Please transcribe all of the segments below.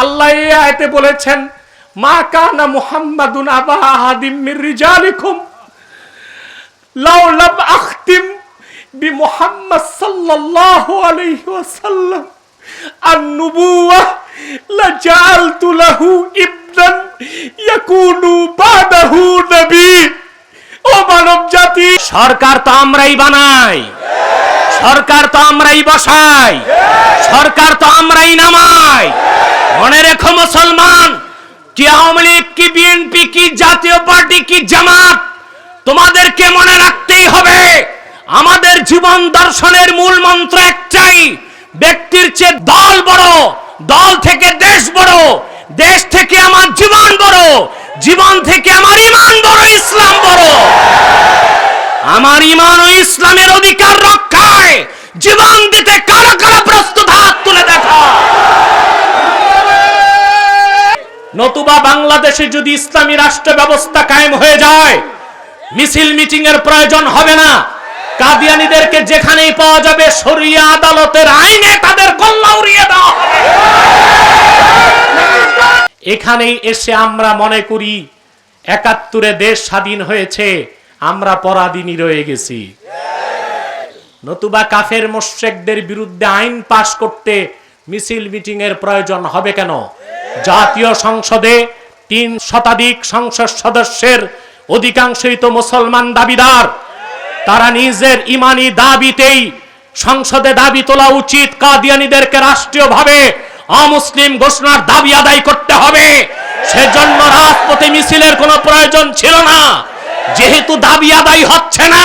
আল্লাহ এই আয়াতে বলেছেন, মা কানা মুহাম্মাদুন আবা আহাদিম মির রিজালিকুম লাউ লাম আখতিম বি মুহাম্মদ সাল্লাল্লাহু আলাইহি ওয়াসাল্লাম আন-নুবুওয়াহ লাজালতু লাহু ইবনান ইয়াকুনু বাদাহু নবী। ও মানব জাতি, সরকার তো আমরাই বানাই, সরকার তো আমরাই বসাই, সরকার তো আমরাই নামাই। মনে রেখো মুসলমান, কি আওয়ামী লীগ কি বিএনপি কি জাতীয় পার্টি কি জামাত, তোমাদেরকে মনে রাখতেই হবে আমাদের জীবন দর্শনের মূল মন্ত্র একটাই, ব্যক্তির চেয়ে দল বড়, দল থেকে দেশ বড়, দেশ থেকে আমার জীবন বড়, জীবন থেকে আমার ঈমান বড়, ইসলাম বড়। আমার ঈমান ও ইসলামের অধিকার রক্ষায় জীবন দিতে কারা কারা প্রস্তুত, হাত তুলে দেখা। নতুবা বাংলাদেশে যদি ইসলামী রাষ্ট্র ব্যবস্থা কায়েম হয়ে যায়, মিছিল মিটিং এর প্রয়োজন হবে না। কাদিয়ানীদেরকে যেখানেই পাওয়া যাবে শরিয়া আদালতের আইনে তাদের গল্লা উড়িয়ে দেওয়া হবে। এখানেই এসে আমরা মনে করি ৭১ দেশ স্বাধীন হয়েছে, আমরা পরাধীনই রয়ে গেছি। নতুবা কাফের মুশরিকদের বিরুদ্ধে আইন পাশ করতে মিছিল মিটিং এর প্রয়োজন হবে কেন? জাতীয় সংসদে ৩ শতাধিক সংসদ সদস্যের অধিকাংশই তো মুসলমান দাবিদার। তারা নিজের ইমানি দাবিতেই সংসদে দাবি তোলা উচিত, কাদিয়ানীদেরকে রাষ্ট্রীয়ভাবে অমুসলিম ঘোষণার দাবি আদায় করতে হবে। সেজন্য রাজপথে মিছিলের কোনো প্রয়োজন ছিল না। যেহেতু দাবি আদায় হচ্ছে না,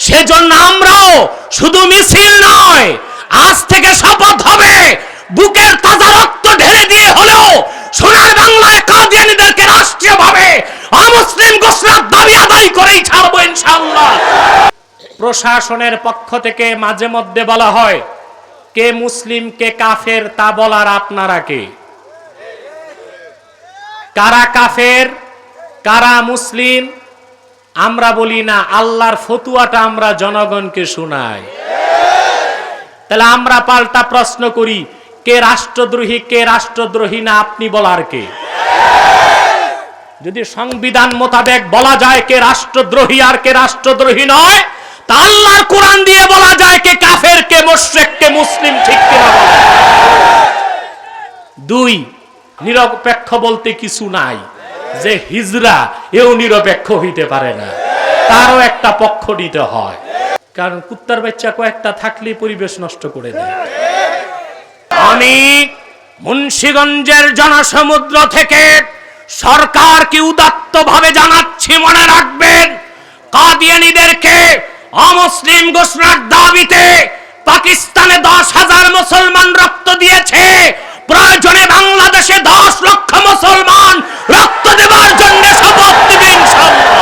সেজন্য আমরাও শুধু মিছিল নয়, আজ থেকে শপথ হবে বুকের তাজা রক্ত ঢেলে দিয়ে হলেও সোনার বাংলায় কাদিয়ানীদেরকে রাষ্ট্রীয়ভাবে অমুসলিম ঘোষণার দাবি আদায় করেই ছাড়বো ইনশাআল্লাহ। প্রশাসনের পক্ষ থেকে মাঝে মধ্যে বলা হয় কে মুসলিম কে কাফের, তা বলার আপনারা কে? কারা কাফের কারা মুসলিম আমরা বলি না, আল্লাহর ফতুয়াটা আমরা জনগণকে শোনাই। তাহলে আমরা পাল্টা প্রশ্ন করি, কে রাষ্ট্রদ্রোহী কে রাষ্ট্রদ্রোহী না আপনি বলার কে? যদি সংবিধান মোতাবেক বলা যায় কে রাষ্ট্রদ্রোহী আর কে রাষ্ট্রদ্রোহী নয়, তা আল্লাহর কোরআন দিয়ে বলা যায় কে কাফের কে মুশরিক কে মুসলিম, ঠিক কিনা বলেন? ২, নিরপেক্ষ বলতে কিছু নাই। যে হিজরা এও নিরপেক্ষ হইতে পারে না, তারও একটা পক্ষ নিতে হয়, কারণ কুত্তার বাচ্চা কয়েকটা থাকলে পরিবেশ নষ্ট করে দেয়। আমি মুন্সিগঞ্জের জনসমুদ্র থেকে সরকারকে উদাত্ত ভাবে জানাচ্ছি, মনে রাখবেন কাদিয়ানীদেরকে অমুসলিম ঘোষণার দাবিতে পাকিস্তানে 10,000 মুসলমান রক্ত দিয়েছে, প্রয়োজনে বাংলাদেশে 10 লক্ষ মুসলমান রক্ত দেওয়ার জন্য শপথ নেবে ইনশাআল্লাহ।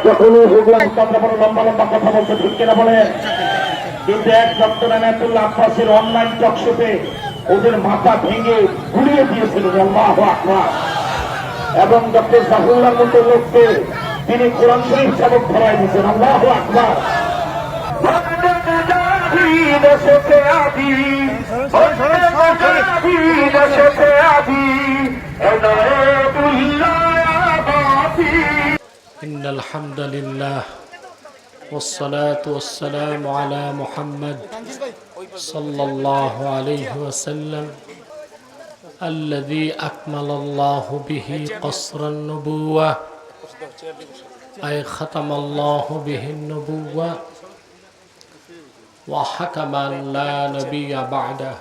যখনই হুগলাম কথা বড় লম্বা লম্বা কথা বলতে, ঠিক কিনা বলে? কিন্তু এক ডক্টর আনাতুল্লাহ আব্বাসের অনলাইন টকশোতে ওদের মাথা ভেঙে ঘুরিয়ে দিয়েছিলেন, আল্লাহু আকবার। এবং ডক্টর জাহুল্লাহর মতো লোককে তিনি কোরআন শরীফ সবক ধরাই দিয়েছেন, আল্লাহু আকবার। ইন্নাল হামদুলিল্লাহ والصلاة والسلام على محمد صلى الله عليه وسلم الذي أكمل الله به قصر النبوة أي ختم الله به النبوة وحكم أن لا نبي بعده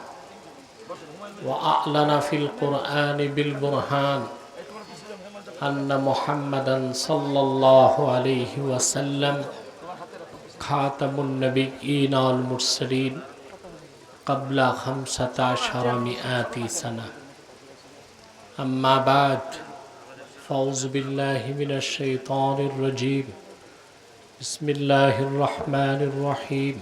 وأعلن في القرآن بالبرهان أن محمدا صلى الله عليه وسلم خاتم النبيين والمرسلين قبل 1500 سنة أما بعد فأعوذ بالله من الشيطان الرجيم بسم الله الرحمن الرحيم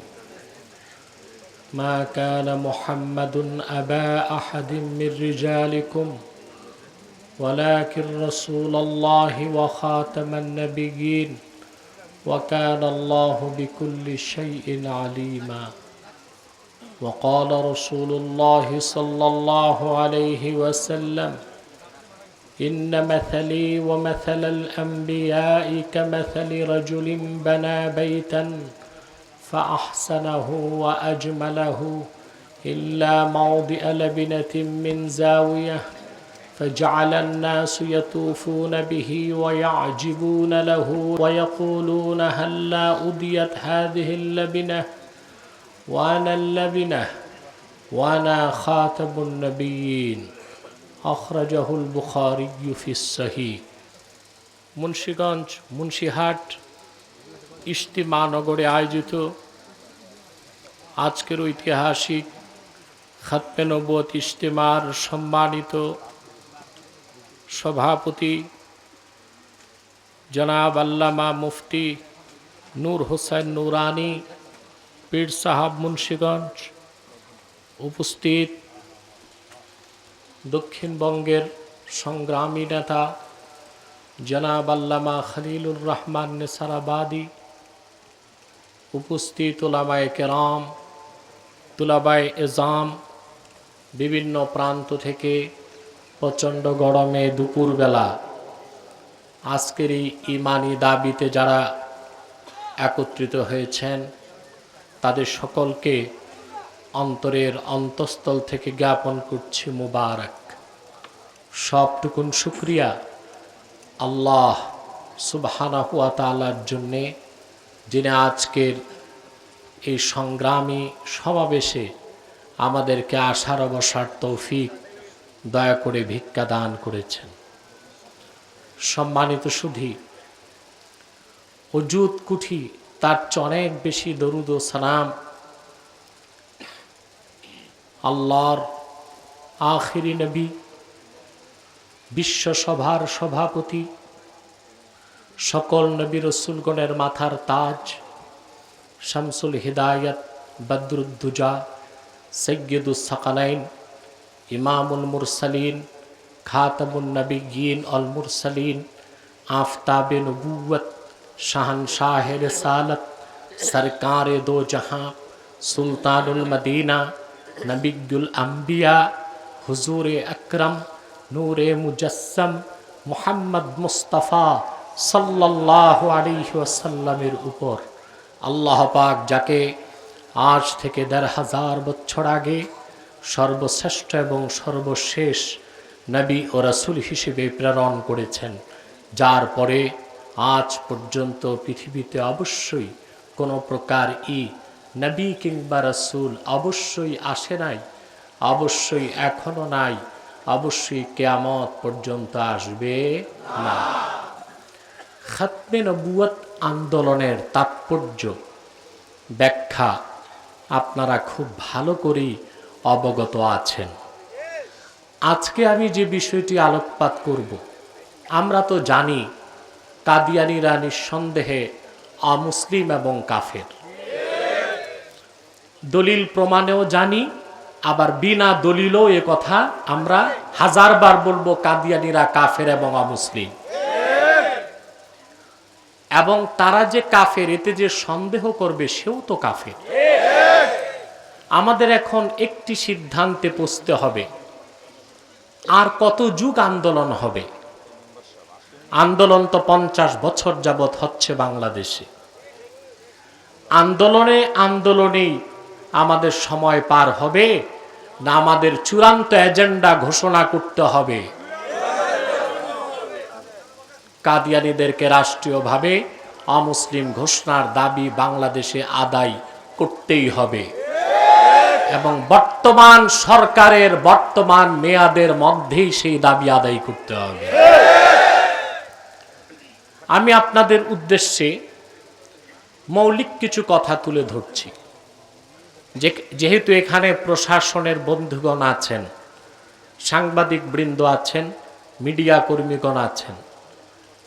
ما كان محمد أبا أحد من رجالكم ولكن رسول الله وخاتم النبيين وكان الله بكل شيء عليما وقال رسول الله صلى الله عليه وسلم إن مثلي ومثل الأنبياء كمثل رجل بنى بيتا فأحسنه وأجمله إلا موضع لبنة من زاوية فجعل الناس يطوفون به ويعجبون له ويقولون هلا أضيت هذه اللبنة وأنا اللبنة وأنا خاتم النبيين أخرجه البخاري في الصحيح মুন্সিগঞ্জ মুন্সিহাট ইজতিমা নগরে আয়োজিত আজকের ঐতিহাসিক খাতমে নবুয়ত ইজতিমার সম্মানিত সভাপতি জনাব আল্লামা মুফতি নূর হোসেন নুরানি পীর সাহাব মুন্সিগঞ্জ, উপস্থিত দক্ষিণবঙ্গের সংগ্রামী নেতা জনাব আল্লামা খলিলুর রহমান নেসারাবাদী, উপস্থিত উলামায়ে কেরাম, তুলাবায়ে এজাম, বিভিন্ন প্রান্ত থেকে প্রচণ্ড গরমে দুপুরবেলা আজকের এই ইমানি দাবিতে যারা একত্রিত হয়েছেন তাদের সকলকে অন্তরের অন্তঃস্থল থেকে জ্ঞাপন করছি মুবারক। সবটুকুন শুকরিয়া আল্লাহ সুবহানাহু ওয়া তাআলার জন্যে, যিনি আজকের এই সংগ্রামী সমাবেশে আমাদেরকে আসার বসার তৌফিক দয়া করে ভিক্ষা দান করেছেন। সম্মানিত সুধী, ওজুদ কুঠি তার চেয়ে অনেক বেশি দরুদ ও সালাম আল্লাহর আখিরি নবী, বিশ্বসভার সভাপতি, সকল নবী রসুলগণের মাথার তাজ, শামসুল হিদায়াত, বদরুদ্দুজা, সৈয়দুস সাকালাইন, ইমামুল মুরসালিন, খাতামুন নবিয়্যিন অল মুরসালিন, আফতাবে নবুওয়ত, শাহনশাহে রিসালত, সরকারে দো জাহাঁ, সুলতানুল মদিনা, নবিয়ুল আম্বিয়া, হুজুরে আকরম, নূরে মুজাসসম মুহাম্মদ মুস্তাফা সাল্লাল্লাহু আলাইহি ওয়াসাল্লামের উপর আল্লাহ পাক যাকে আজ থেকে ১৫০০ বছর আগে সর্বশ্রেষ্ঠ এবং সর্বশেষ নবী ও রাসূল হিসেবে প্রেরণ করেছেন, যার পরে আজ পর্যন্ত পৃথিবীতে অবশ্যই কোনো প্রকার নবী কিংবা রাসূল অবশ্যই আসে নাই, অবশ্যই এখনো নাই, অবশ্যই কিয়ামত পর্যন্ত আসবে না। খাতমে নবুয়ত আন্দোলনের তাৎপর্য ব্যাখ্যা আপনারা খুব ভালো করেই অবগত আছেন। আজকে আমি যে বিষয়টি আলোকপাত করব, আমরা তো জানি কাদিয়ানীরা নিঃসন্দেহে অমুসলিম এবং কাফের, দলিল প্রমাণেও জানি, আবার বিনা দলিলও এ কথা আমরা হাজারবার বলবো কাদিয়ানীরা কাফের এবং অমুসলিম, এবং তারা যে কাফের এতে যে সন্দেহ করবে সেও তো কাফের। আমাদের এখন একটি সিদ্ধান্তে পৌঁছতে হবে, আর কত যুগ আন্দোলন হবে? আন্দোলন তো ৫০ বছর যাবৎ হচ্ছে বাংলাদেশে। আন্দোলনেই আমাদের সময় পার হবে, না আমাদের চূড়ান্ত এজেন্ডা ঘোষণা করতে হবে? কাদিয়ানীদেরকে রাষ্ট্রীয়ভাবে অমুসলিম ঘোষণার দাবি বাংলাদেশে আদায় করতেই হবে, এবং বর্তমান সরকারের বর্তমান মেয়াদের মধ্যেই সেই দাবি আদায় করতে হবে। আমি আপনাদের উদ্দেশ্যে মৌলিক কিছু কথা তুলে ধরছি, যেহেতু এখানে প্রশাসনের বন্ধুগণ আছেন, সাংবাদিক বৃন্দ আছেন, মিডিয়া কর্মীগণ আছেন,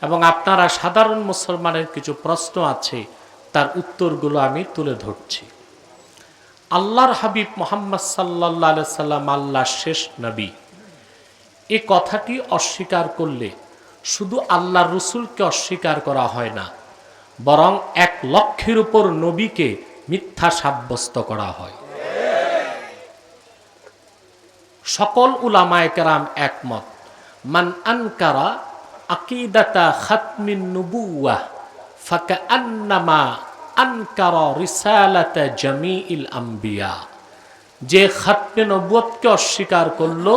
এবং আপনারা সাধারণ মুসলমানের কিছু প্রশ্ন আছে, তার উত্তরগুলো আমি তুলে ধরছি। আল্লাহর হাবিব মুহাম্মদ সাল্লাল্লাহু আলাইহি সাল্লাম আল্লাহর শেষ নবী, এই কথাটি অস্বীকার করলে শুধু আল্লাহর রসুলকে অস্বীকার করা হয় না, বরং 1 লক্ষের উপর নবীকে মিথ্যা সাব্যস্ত করা হয়। সকল উলামায়ে কেরাম একমত, মান আনকারা আকিদাতা খাতমিন নুবুওয়াহ ফাকান্নামা আনকারা রিসালাতা জামিইল আম্বিয়া। যে খাতমে নবুয়তকে অস্বীকার করলো,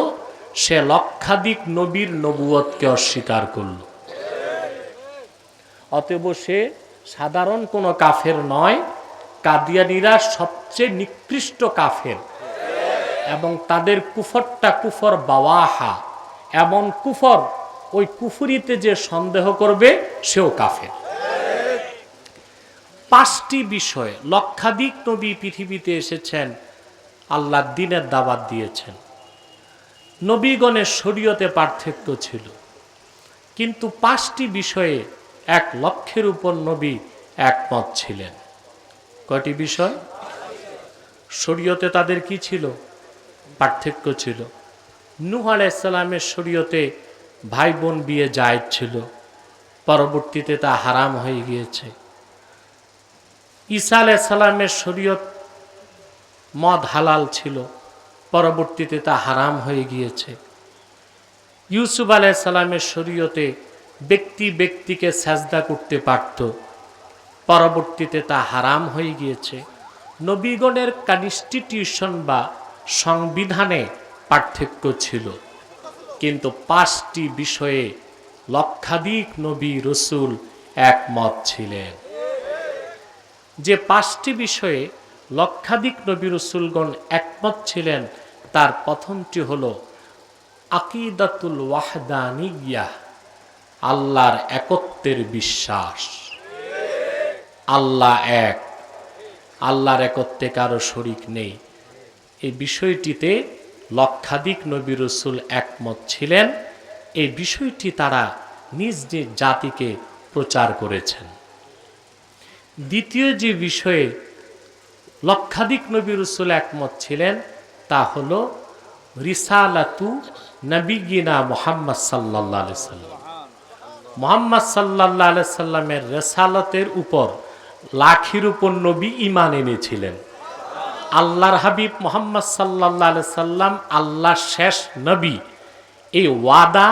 সে লক্ষাধিক নবীর নবুয়তকে অস্বীকার করল। অতএব সে সাধারণ কোনো কাফের নয়, কাদিয়ানীরা সবচেয়ে নিকৃষ্ট কাফের, এবং তাদের কুফরটা কুফর বাওয়াহা, এমন কুফর, ওই কুফরিতে যে সন্দেহ করবে সেও কাফের। 5টি বিষয়, লক্ষাধিক নবী পৃথিবীতে এসেছেন, আল্লাহর দ্বীনের দাওয়াত দিয়েছেন। নবীগণের শরীয়তে পার্থক্য ছিল, কিন্তু 5টি বিষয়ে 1 লক্ষের উপর নবী একমত ছিলেন। কয়টি বিষয়? শরীয়তে তাদের কি ছিল? পার্থক্য ছিল। নূহ আলাইহিস সালামের শরীয়তে ভাই বোন বিয়ে জায়েজ ছিল, পরবর্তীতে তা হারাম হয়ে গিয়েছে। ঈসা আলাইহিস সালামের শরীয়ত মদ হালাল ছিল, পরবর্তীতে তা হারাম হয়ে গিয়েছে। ইউসুফ আলাইহিস সালামের শরীয়তে ব্যক্তি ব্যক্তিকে সাজদা করতে পারত, পরবর্তীতে তা হারাম হয়ে গিয়েছে। নবীগণের কনস্টিটিউশন বা সংবিধানে পার্থক্য ছিল, কিন্তু 5টি বিষয়ে লক্ষাধিক নবী রসুল একমত ছিলেন। যে 5টি বিষয়ে লক্ষাধিক নবী রসুলগণ একমত ছিলেন, তার প্রথমটি হলো আকিদাতুল ওয়াহদানিয়াহ, আল্লাহর একত্বের বিশ্বাস। আল্লাহ এক, আল্লাহর একত্বে কারো শরীক নেই। এই বিষয়টিতে লক্ষাধিক নবী রসুল একমত ছিলেন। এই বিষয়টি তারা নিজ নিজ জাতিকে প্রচার করেছেন। দ্বিতীয় যে বিষয়ে লক্ষাধিক নবী রসুল একমত ছিলেন, তা হলো রিসালাতু নবিয়িনা মুহাম্মদ সাল্লাল্লাহু আলাইহি সাল্লাম। মুহাম্মদ সাল্লাল্লাহু আলাইহি সাল্লামের রিসালাতের উপর লাখের উপর নবী ঈমান এনেছিলেন। আল্লাহর হাবিব মুহাম্মদ সাল্লাল্লাহু আলাইহি সাল্লাম আল্লাহর শেষ নবী, এই ওয়াদা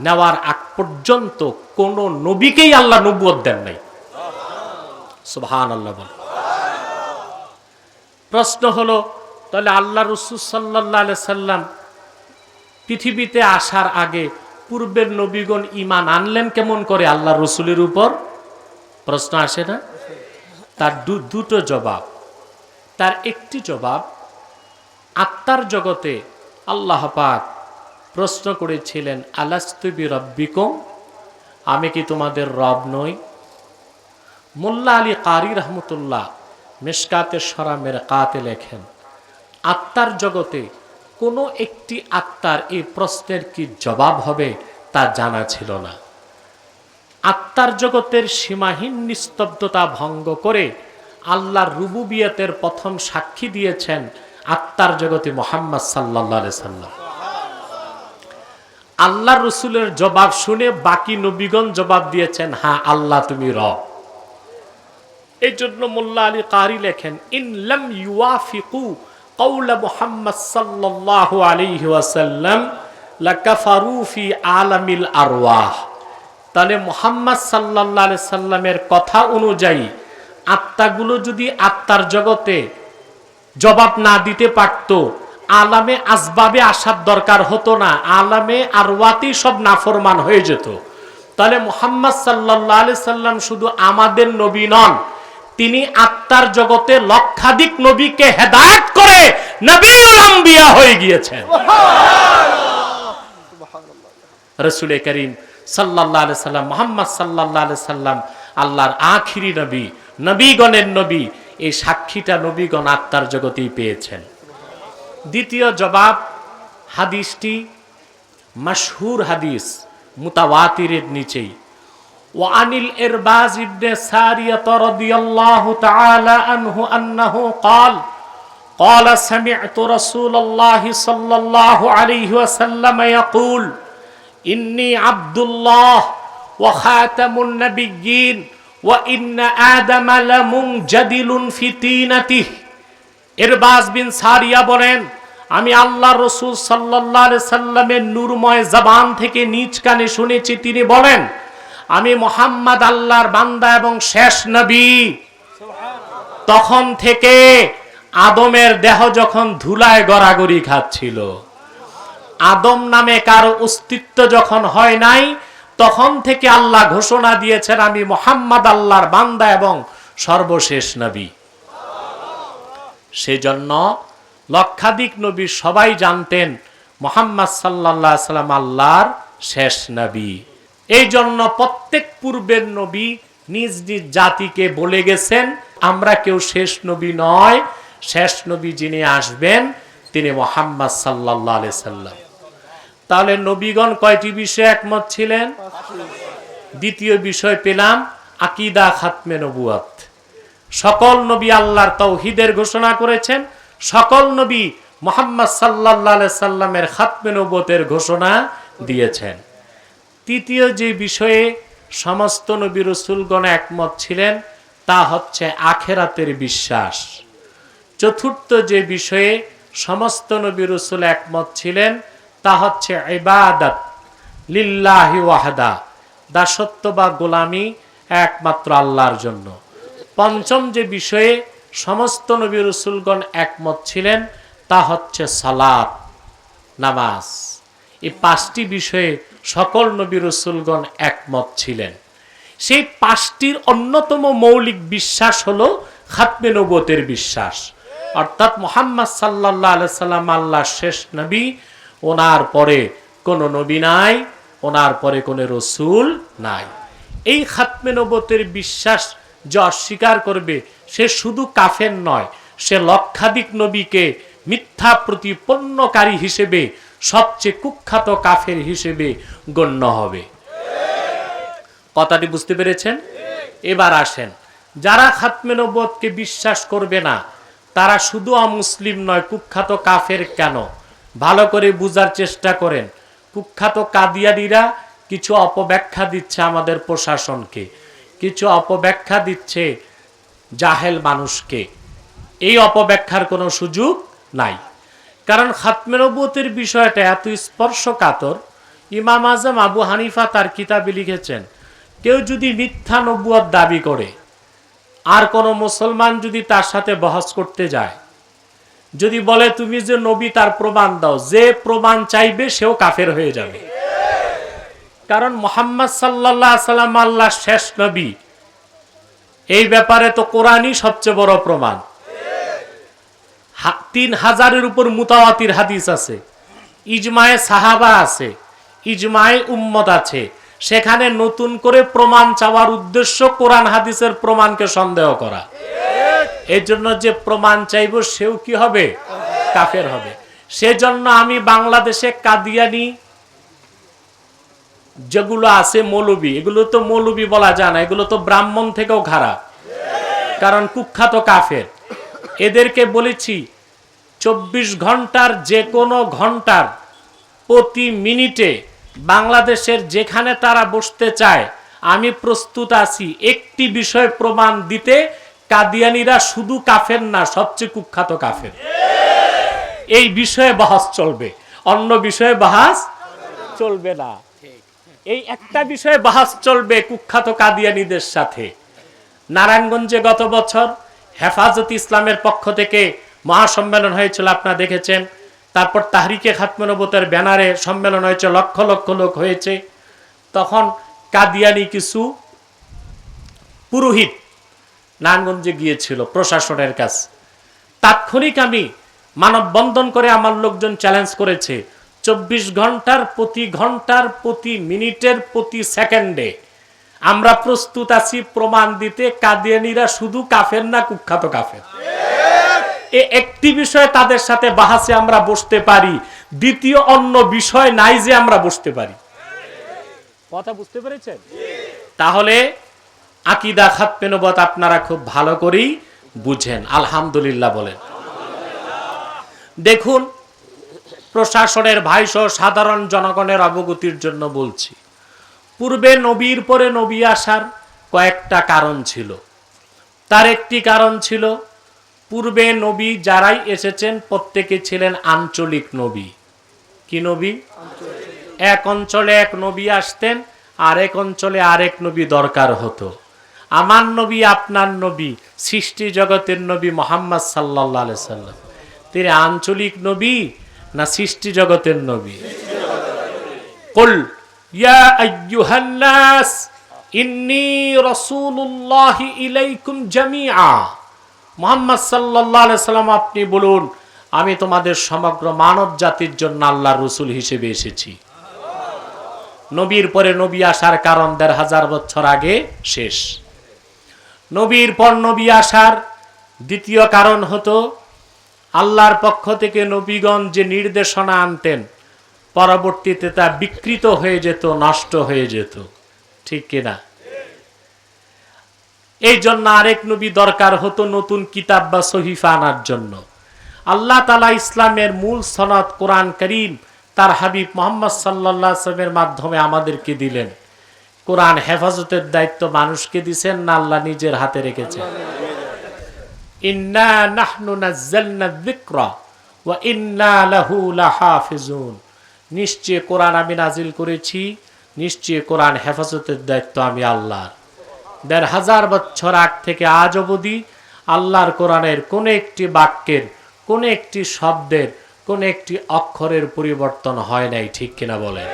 নেওয়ার আগ পর্যন্ত কোন নবীকেই আল্লাহ নবুয়ত দেন নাই। সুবহানাল্লাহ। প্রশ্ন হলো, তাহলে আল্লাহ রাসূল সাল্লাল্লাহু আলাইহি সাল্লাম পৃথিবীতে আসার আগে পূর্বের নবীগণ ঈমান আনলেন কেমন করে আল্লাহ রসুলের উপর? প্রশ্ন আসে না? তার দুটো জবাব। তার একটি জবাব, আত্মার জগতে আল্লাহ পাক প্রশ্ন করেছিলেন, আলাস্তু বিরাব্বিকুম, আমি কি তোমাদের রব নই? মোল্লা আলী কারি রহমতুল্লাহ মিশকাতের শরামের কাতে লেখেন, আত্মার জগতে কোনো একটি আত্মার এই প্রশ্নের কি জবাব হবে তা জানা ছিল না। আত্মার জগতের সীমাহীন নিস্তব্ধতা ভঙ্গ করে আল্লাহর রুবুবিয়তের প্রথম সাক্ষী দিয়েছেন আত্মার জগতে মুহাম্মদ সাল্লাল্লাহু আলাইহি সাল্লাম। আল্লাহর রসুলের জবাব শুনে বাকি নবীগণ জবাব দিয়েছেন, হ্যাঁ আল্লাহ তুমি রব। এই জন্য মোল্লা আলী কারি লেখেন, ইন লাম ইউয়াফিকু কওলা মুহাম্মদ সাল্লাল্লাহু আলাইহি ওয়াসাল্লাম লাকাফারু ফি আলামিল আরওয়াহ। তাহলে মুহাম্মদ সাল্লাল্লাহু আলাইহি সাল্লামের কথা অনুযায়ী আত্মাগুলো যদি আত্মার জগতে জবাব না দিতে পারত, আলামে আসবাবে আসার দরকার হতো না, আলামে আরওয়াতেই সব নাফরমান হয়ে যেত। তাহলে মুহাম্মদ সাল্লাল্লাহু আলাইহি সাল্লাম শুধু আমাদের নবী নন, তিনি আত্মার জগতে লক্ষাধিক নবীকে হেদায়েত করে নবীউল আম্বিয়া হয়ে গিয়েছেন। রাসূল করিম সাল্লাল্লাহু আলাইহি সাল্লাম, মুহাম্মদ সাল্লাল্লাহু আলাইহি সাল্লাম আল্লাহর আখিরি নবী, নবীগণের নবী। এই সাক্ষীটা নবীগণ আত্মার জগতেই পেয়েছেন। দ্বিতীয় জবাব, হাদিসটি মাশহুর হাদিস, মুতাওয়াতিরের নিচেই। ওয়ানিল ইরবাজ ইবনে সারিয়াত রাদিয়াল্লাহু তাআলা আনহু আন্নাহু قال قال سمعت رسول الله صلى الله عليه وسلم يقول إني عبد الله وخاتم النبيين وإن آدم لمنجدل في طينته। ইরবাজ বিন সারিয়া বলেন, আমি আল্লাহ রসুল সাল্লাল্লাহু আলাইহি সাল্লামের নূরময় জবান থেকে নিজ কানে শুনেছি, তিনি বলেন, আমি মুহাম্মদ আল্লাহর বান্দা এবং শেষ নবী। তখন থেকে আদমের দেহ যখন ধুলায় গড়াগড়ি খাচ্ছিল, আদম নামে কারো অস্তিত্ব যখন হয় নাই, তখন থেকে আল্লাহ ঘোষণা দিয়েছেন আমি মুহাম্মদ আল্লাহর বান্দা এবং সর্বশেষ নবী। সেজন্য লক্ষাধিক নবী সবাই জানতেন মুহাম্মদ সাল্লাল্লাহু আলাইহি সাল্লাম আল্লাহর শেষ নবী। এই জন্য প্রত্যেক পূর্বের নবী নিজ নিজ জাতিকে বলে গেছেন, আমরা কেউ শেষ নবী নয়, শেষ নবী যিনি আসবেন তিনি মুহাম্মদ সাল্লাল্লাহু আলাইহি সাল্লাম। তাহলে নবীগণ কয়টি বিষয়ে একমত ছিলেন? দ্বিতীয় বিষয় পেলাম আকীদা খাতমে নবুয়ত। সকল নবী আল্লাহর তাওহীদের ঘোষণা করেছেন, সকল নবী মুহাম্মদ সাল্লাল্লাহু আলাইহি সাল্লামের খাতমে নবুয়তের ঘোষণা দিয়েছেন। তৃতীয় যে বিষয়ে সমস্ত নবী রাসূলগণ একমত ছিলেন তা হচ্ছে আখিরাতের বিশ্বাস। চতুর্থ যে বিষয়ে সমস্ত নবী রাসূল একমত ছিলেন তা হচ্ছে ইবাদত লিল্লাহি ওয়াহদা, দাসত্ব বা গোলামি একমাত্র আল্লাহর জন্য। পঞ্চম যে বিষয়ে সমস্ত নবী রাসূলগণ একমত ছিলেন তা হচ্ছে সালাত, নামাজ। এই পাঁচটি বিষয়ে সকল নবী রাসূলগণ একমত ছিলেন। সেই পাঁচটির অন্যতম মৌলিক বিশ্বাস হলো খাতমে নবুয়তের বিশ্বাস, অর্থাৎ মুহাম্মদ সাল্লাল্লাহু আলাইহি সাল্লাম আল্লাহর শেষ নবী, ওনার পরে কোনো নবী নাই, ওনার পরে কোনো রাসূল নাই। এই খাতমে নবুয়তের বিশ্বাস যে অস্বীকার করবে সে শুধু কাফের নয়, সে লক্ষাধিক নবীকে মিথ্যা প্রতিপন্নকারী হিসেবে সবচেয়ে কুখ্যাত কাফের হিসেবে গণ্য হবে। কথাটি বুঝতে পেরেছেন? এবার আসেন, যারা খাতমে নবুয়তকে বিশ্বাস করবে না তারা শুধু অমুসলিম নয়, কুখ্যাত কাফের কেন? ভালো করে বুঝার চেষ্টা করেন। কুখ্যাত কাদিয়ানীরা কিছু অপব্যাখ্যা দিচ্ছে আমাদের প্রশাসনকে, কিছু অপব্যাখ্যা দিচ্ছে জাহেল মানুষকে। এই অপব্যাখ্যার কোনো সুযোগ নাই, কারণ খাতমে নবুয়তের বিষয়টা এত স্পর্শকাতর। ইমাম আজম আবু হানিফা তার কিতাবে লিখেছেন, কেউ যদি মিথ্যা নবুয়ত দাবি করে আর কোনো মুসলমান যদি তার সাথে বহস করতে যায়, যদি বলে তুমি যে নবী তার প্রমাণ দাও, যে প্রমাণ চাইবে সেও কাফের হয়ে যাবে। কারণ মুহাম্মদ সাল্লাল্লাহু আলাইহি সাল্লাম আল্লাহর শেষ নবী, এই ব্যাপারে তো কোরআনই সবচেয়ে বড় প্রমাণ। 3000-এর উপর মুতাওয়াতির হাদিস আছে, ইজমায়ে সাহাবা আছে, ইজমায়ে উম্মত আছে। সেখানে নতুন করে প্রমাণ চাওয়ার উদ্দেশ্য কোরআন হাদিসের প্রমাণকে সন্দেহ করা। এই জন্য যে প্রমাণ চাইব সেও কি হবে? কাফের হবে। সেজন্য আমি বাংলাদেশে কাদিয়ানি যেগুলো আছে মৌলবী, এগুলো তো মৌলবী বলা যায় না, এগুলো তো ব্রাহ্মণ থেকেও খারাপ, কারণ কুখ্যাত কাফের। এদেরকে বলেছি 24 ঘন্টার যে কোনো ঘন্টার প্রতি মিনিটে বাংলাদেশের যেখানে তারা বসতে চায় আমি প্রস্তুত আছি একটি বিষয় প্রমাণ দিতে, কাদিয়ানীরা শুধু কাফের না, সবচেয়ে কুখ্যাত কাফের। এই বিষয়ে বহস চলবে, অন্য বিষয়ে বহস চলবে না। এই একটা বিষয়ে বহস চলবে কুখ্যাত কাদিয়ানীদের সাথে। নারায়ণগঞ্জে গত বছর হেফাজত ইসলামের পক্ষ থেকে মহাসম্মেলন হয়েছিল, আপনারা দেখেছেন। তারপর তাহরিকে খাতমে নবুয়তের ব্যানারে সম্মেলন হয়েছে, লক্ষ লক্ষ লোক হয়েছে। তখন কাদিয়ানী কিছু পুরোহিত নারায়ণগঞ্জে গিয়েছিল প্রশাসনের কাছে। তাৎক্ষণিক আমি মানববন্ধন করে আমার লোকজন চ্যালেঞ্জ করেছে, 24 ঘন্টার প্রতি মিনিটের প্রতি সেকেন্ডে আমরা প্রস্তুত আছি প্রমাণ দিতে কাদিয়ানীরা শুধু কাফের না, কুখ্যাত কাফের। একটি বিষয়ে তাদের সাথে বাহাসে আমরা বসতে পারি, দ্বিতীয় অন্য বিষয় নাই যে আমরা বসতে পারি। কথা বুঝতে পেরেছেন? তাহলে আকীদা খাতমে নবুওয়াত আপনারা খুব ভালো করেই বুঝেন। আলহামদুলিল্লাহ বলেন। দেখুন, প্রশাসনের ভাইসহ সাধারণ জনগণের অবগতির জন্য বলছি, পূর্বে নবীর পরে নবী আসার কয়েকটা কারণ ছিল। তার একটি কারণ ছিল, পূর্বে নবী যারাই এসেছেন প্রত্যেকে ছিলেন আঞ্চলিক নবী। কি নবী? এক অঞ্চলে এক নবী আসতেন, আরেক অঞ্চলে আরেক নবী দরকার হতো। আমার নবী, আপনার নবী, সৃষ্টি জগতের নবী মুহাম্মদ সাল্লাল্লাহু আলাইহি সাল্লাম, তিনি আঞ্চলিক নবী না সৃষ্টি জগতের নবী? কুল ইয়া আইয়ুহান নাস ইন্নী রাসূলুল্লাহি ইলাইকুম জামিআ। মুহাম্মদ সাল্লাল্লাহু আলাইহি সাল্লাম, আপনি বলুন, আমি তোমাদের সমগ্র মানব জাতির জন্য আল্লাহর রাসূল হিসেবে এসেছি। নবীর পরে নবী আসার কারণ ১৫০০ বছর আগে শেষ। নবীর পর নবী আসার দ্বিতীয় কারণ হতো, আল্লাহর পক্ষ থেকে নবীগণ যে নির্দেশনা আনতেন পরবর্তীতে তা বিকৃত হয়ে যেত, নষ্ট হয়ে যেত। ঠিক কিনা? এই জন্য আরেক নবী দরকার হতো নতুন কিতাব বা সহিফা আনার জন্য। আল্লাহ তাআলা ইসলামের মূল সনদ কোরআন কারীম তার হাবিব মুহাম্মদ সাল্লাল্লাহু আলাইহি ওয়াসাল্লামের মাধ্যমে আমাদেরকে দিলেন। কোরআন হেফাজতের দায়িত্ব মানুষকে দিবেন না আল্লাহ নিজের হাতে রেখেছেন? ইন্না নাহনু নাযালনা যিকরা ওয়া ইন্না লাহু লাহাফিজুন। নিশ্চয় কোরআন আমি নাজিল করেছি, নিশ্চয় কোরআন হেফাজতের দায়িত্ব আমি আল্লাহর। ১৫০০ বছর আগ থেকে আজ অবধি আল্লাহর কোরআনের কোন একটি বাক্যের, কোন একটি শব্দের, কোন একটি অক্ষরের পরিবর্তন হয় নাই। ঠিক কিনা বলেন?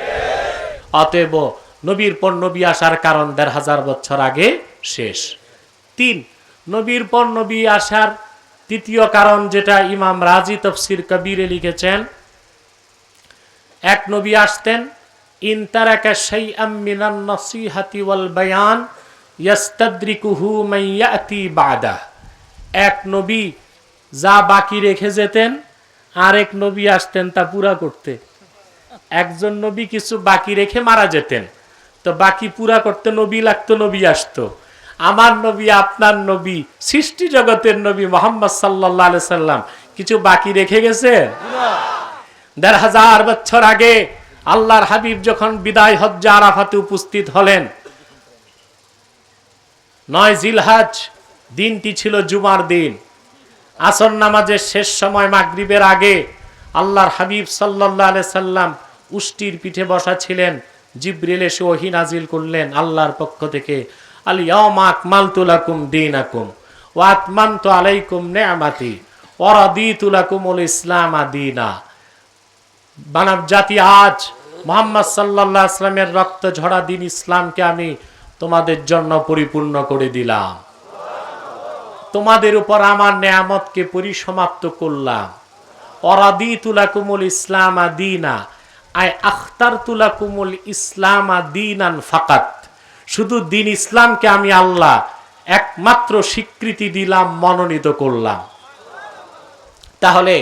অতএব নবীর পর নবী আসার কারণ ১৫০০ বছর আগে শেষ। ৩, নবীর পর নবী আসার তৃতীয় কারণ, যেটা ইমাম রাজি তাফসীর কবিরে লিখেছেন, এক নবী আসতেন, ইন তারাকা শাইআম মিনান নসিহাতি ওয়াল বায়ান ইয়াস্তাদরিকুহু মান ইয়াতি বাদা। এক নবী যা বাকি রেখে যেতেন, আরেক নবী আসতেন তা পুরা করতে। একজন নবী কিছু বাকি রেখে মারা যেতেন, তো বাকি পুরা করতে নবী লাগতো, নবী আসতো। আমার নবী, আপনার নবী, সৃষ্টি জগতের নবী মুহাম্মদ সাল্লাল্লাহু আলাইহি সাল্লাম কিছু বাকি রেখে গেছে? ১৫০০ বছর আগে আল্লাহর হাবিব যখন বিদায় হজ্জে আরাফাতে উপস্থিত হলেন, ৯ জিলহজ দিনটি ছিল জুমার দিন। আসর নামাজের শেষ সময় মাগরিবের আগে আল্লাহর হাবিব সাল্লাল্লাহু আলাইহি সাল্লাম উষ্টির পিঠে বসা ছিলেন। জিবরিল এসে ওহী নাজিল করলেন আল্লাহর পক্ষ থেকে, আল ইয়াউমা আকমালতু লাকুম দীনাকুম ওয়া আতমামতু আলাইকুম নি'মাতি ওয়া রাদিতু লাকুমুল ইসলাম দীনা। মানব জাতি আজ মুহাম্মদ সাল্লাল্লাহু আলাইহি সাল্লামের রক্ত ঝরা দিন ইসলামকে আমি তোমাদের জন্য পরিপূর্ণ করে দিলাম। তোমাদের উপর আমার নেয়ামতকে পরিসমাপ্ত করলাম। ওয়ারাদিতু লাকুমুল ইসলাম দীনা, আই আখতারতু লাকুমুল ইসলাম দীনান ফাকাত। শুধু দিন ইসলামকে আমি আল্লাহ একমাত্র স্বীকৃতি দিলাম, মনোনীত করলাম। তাহলে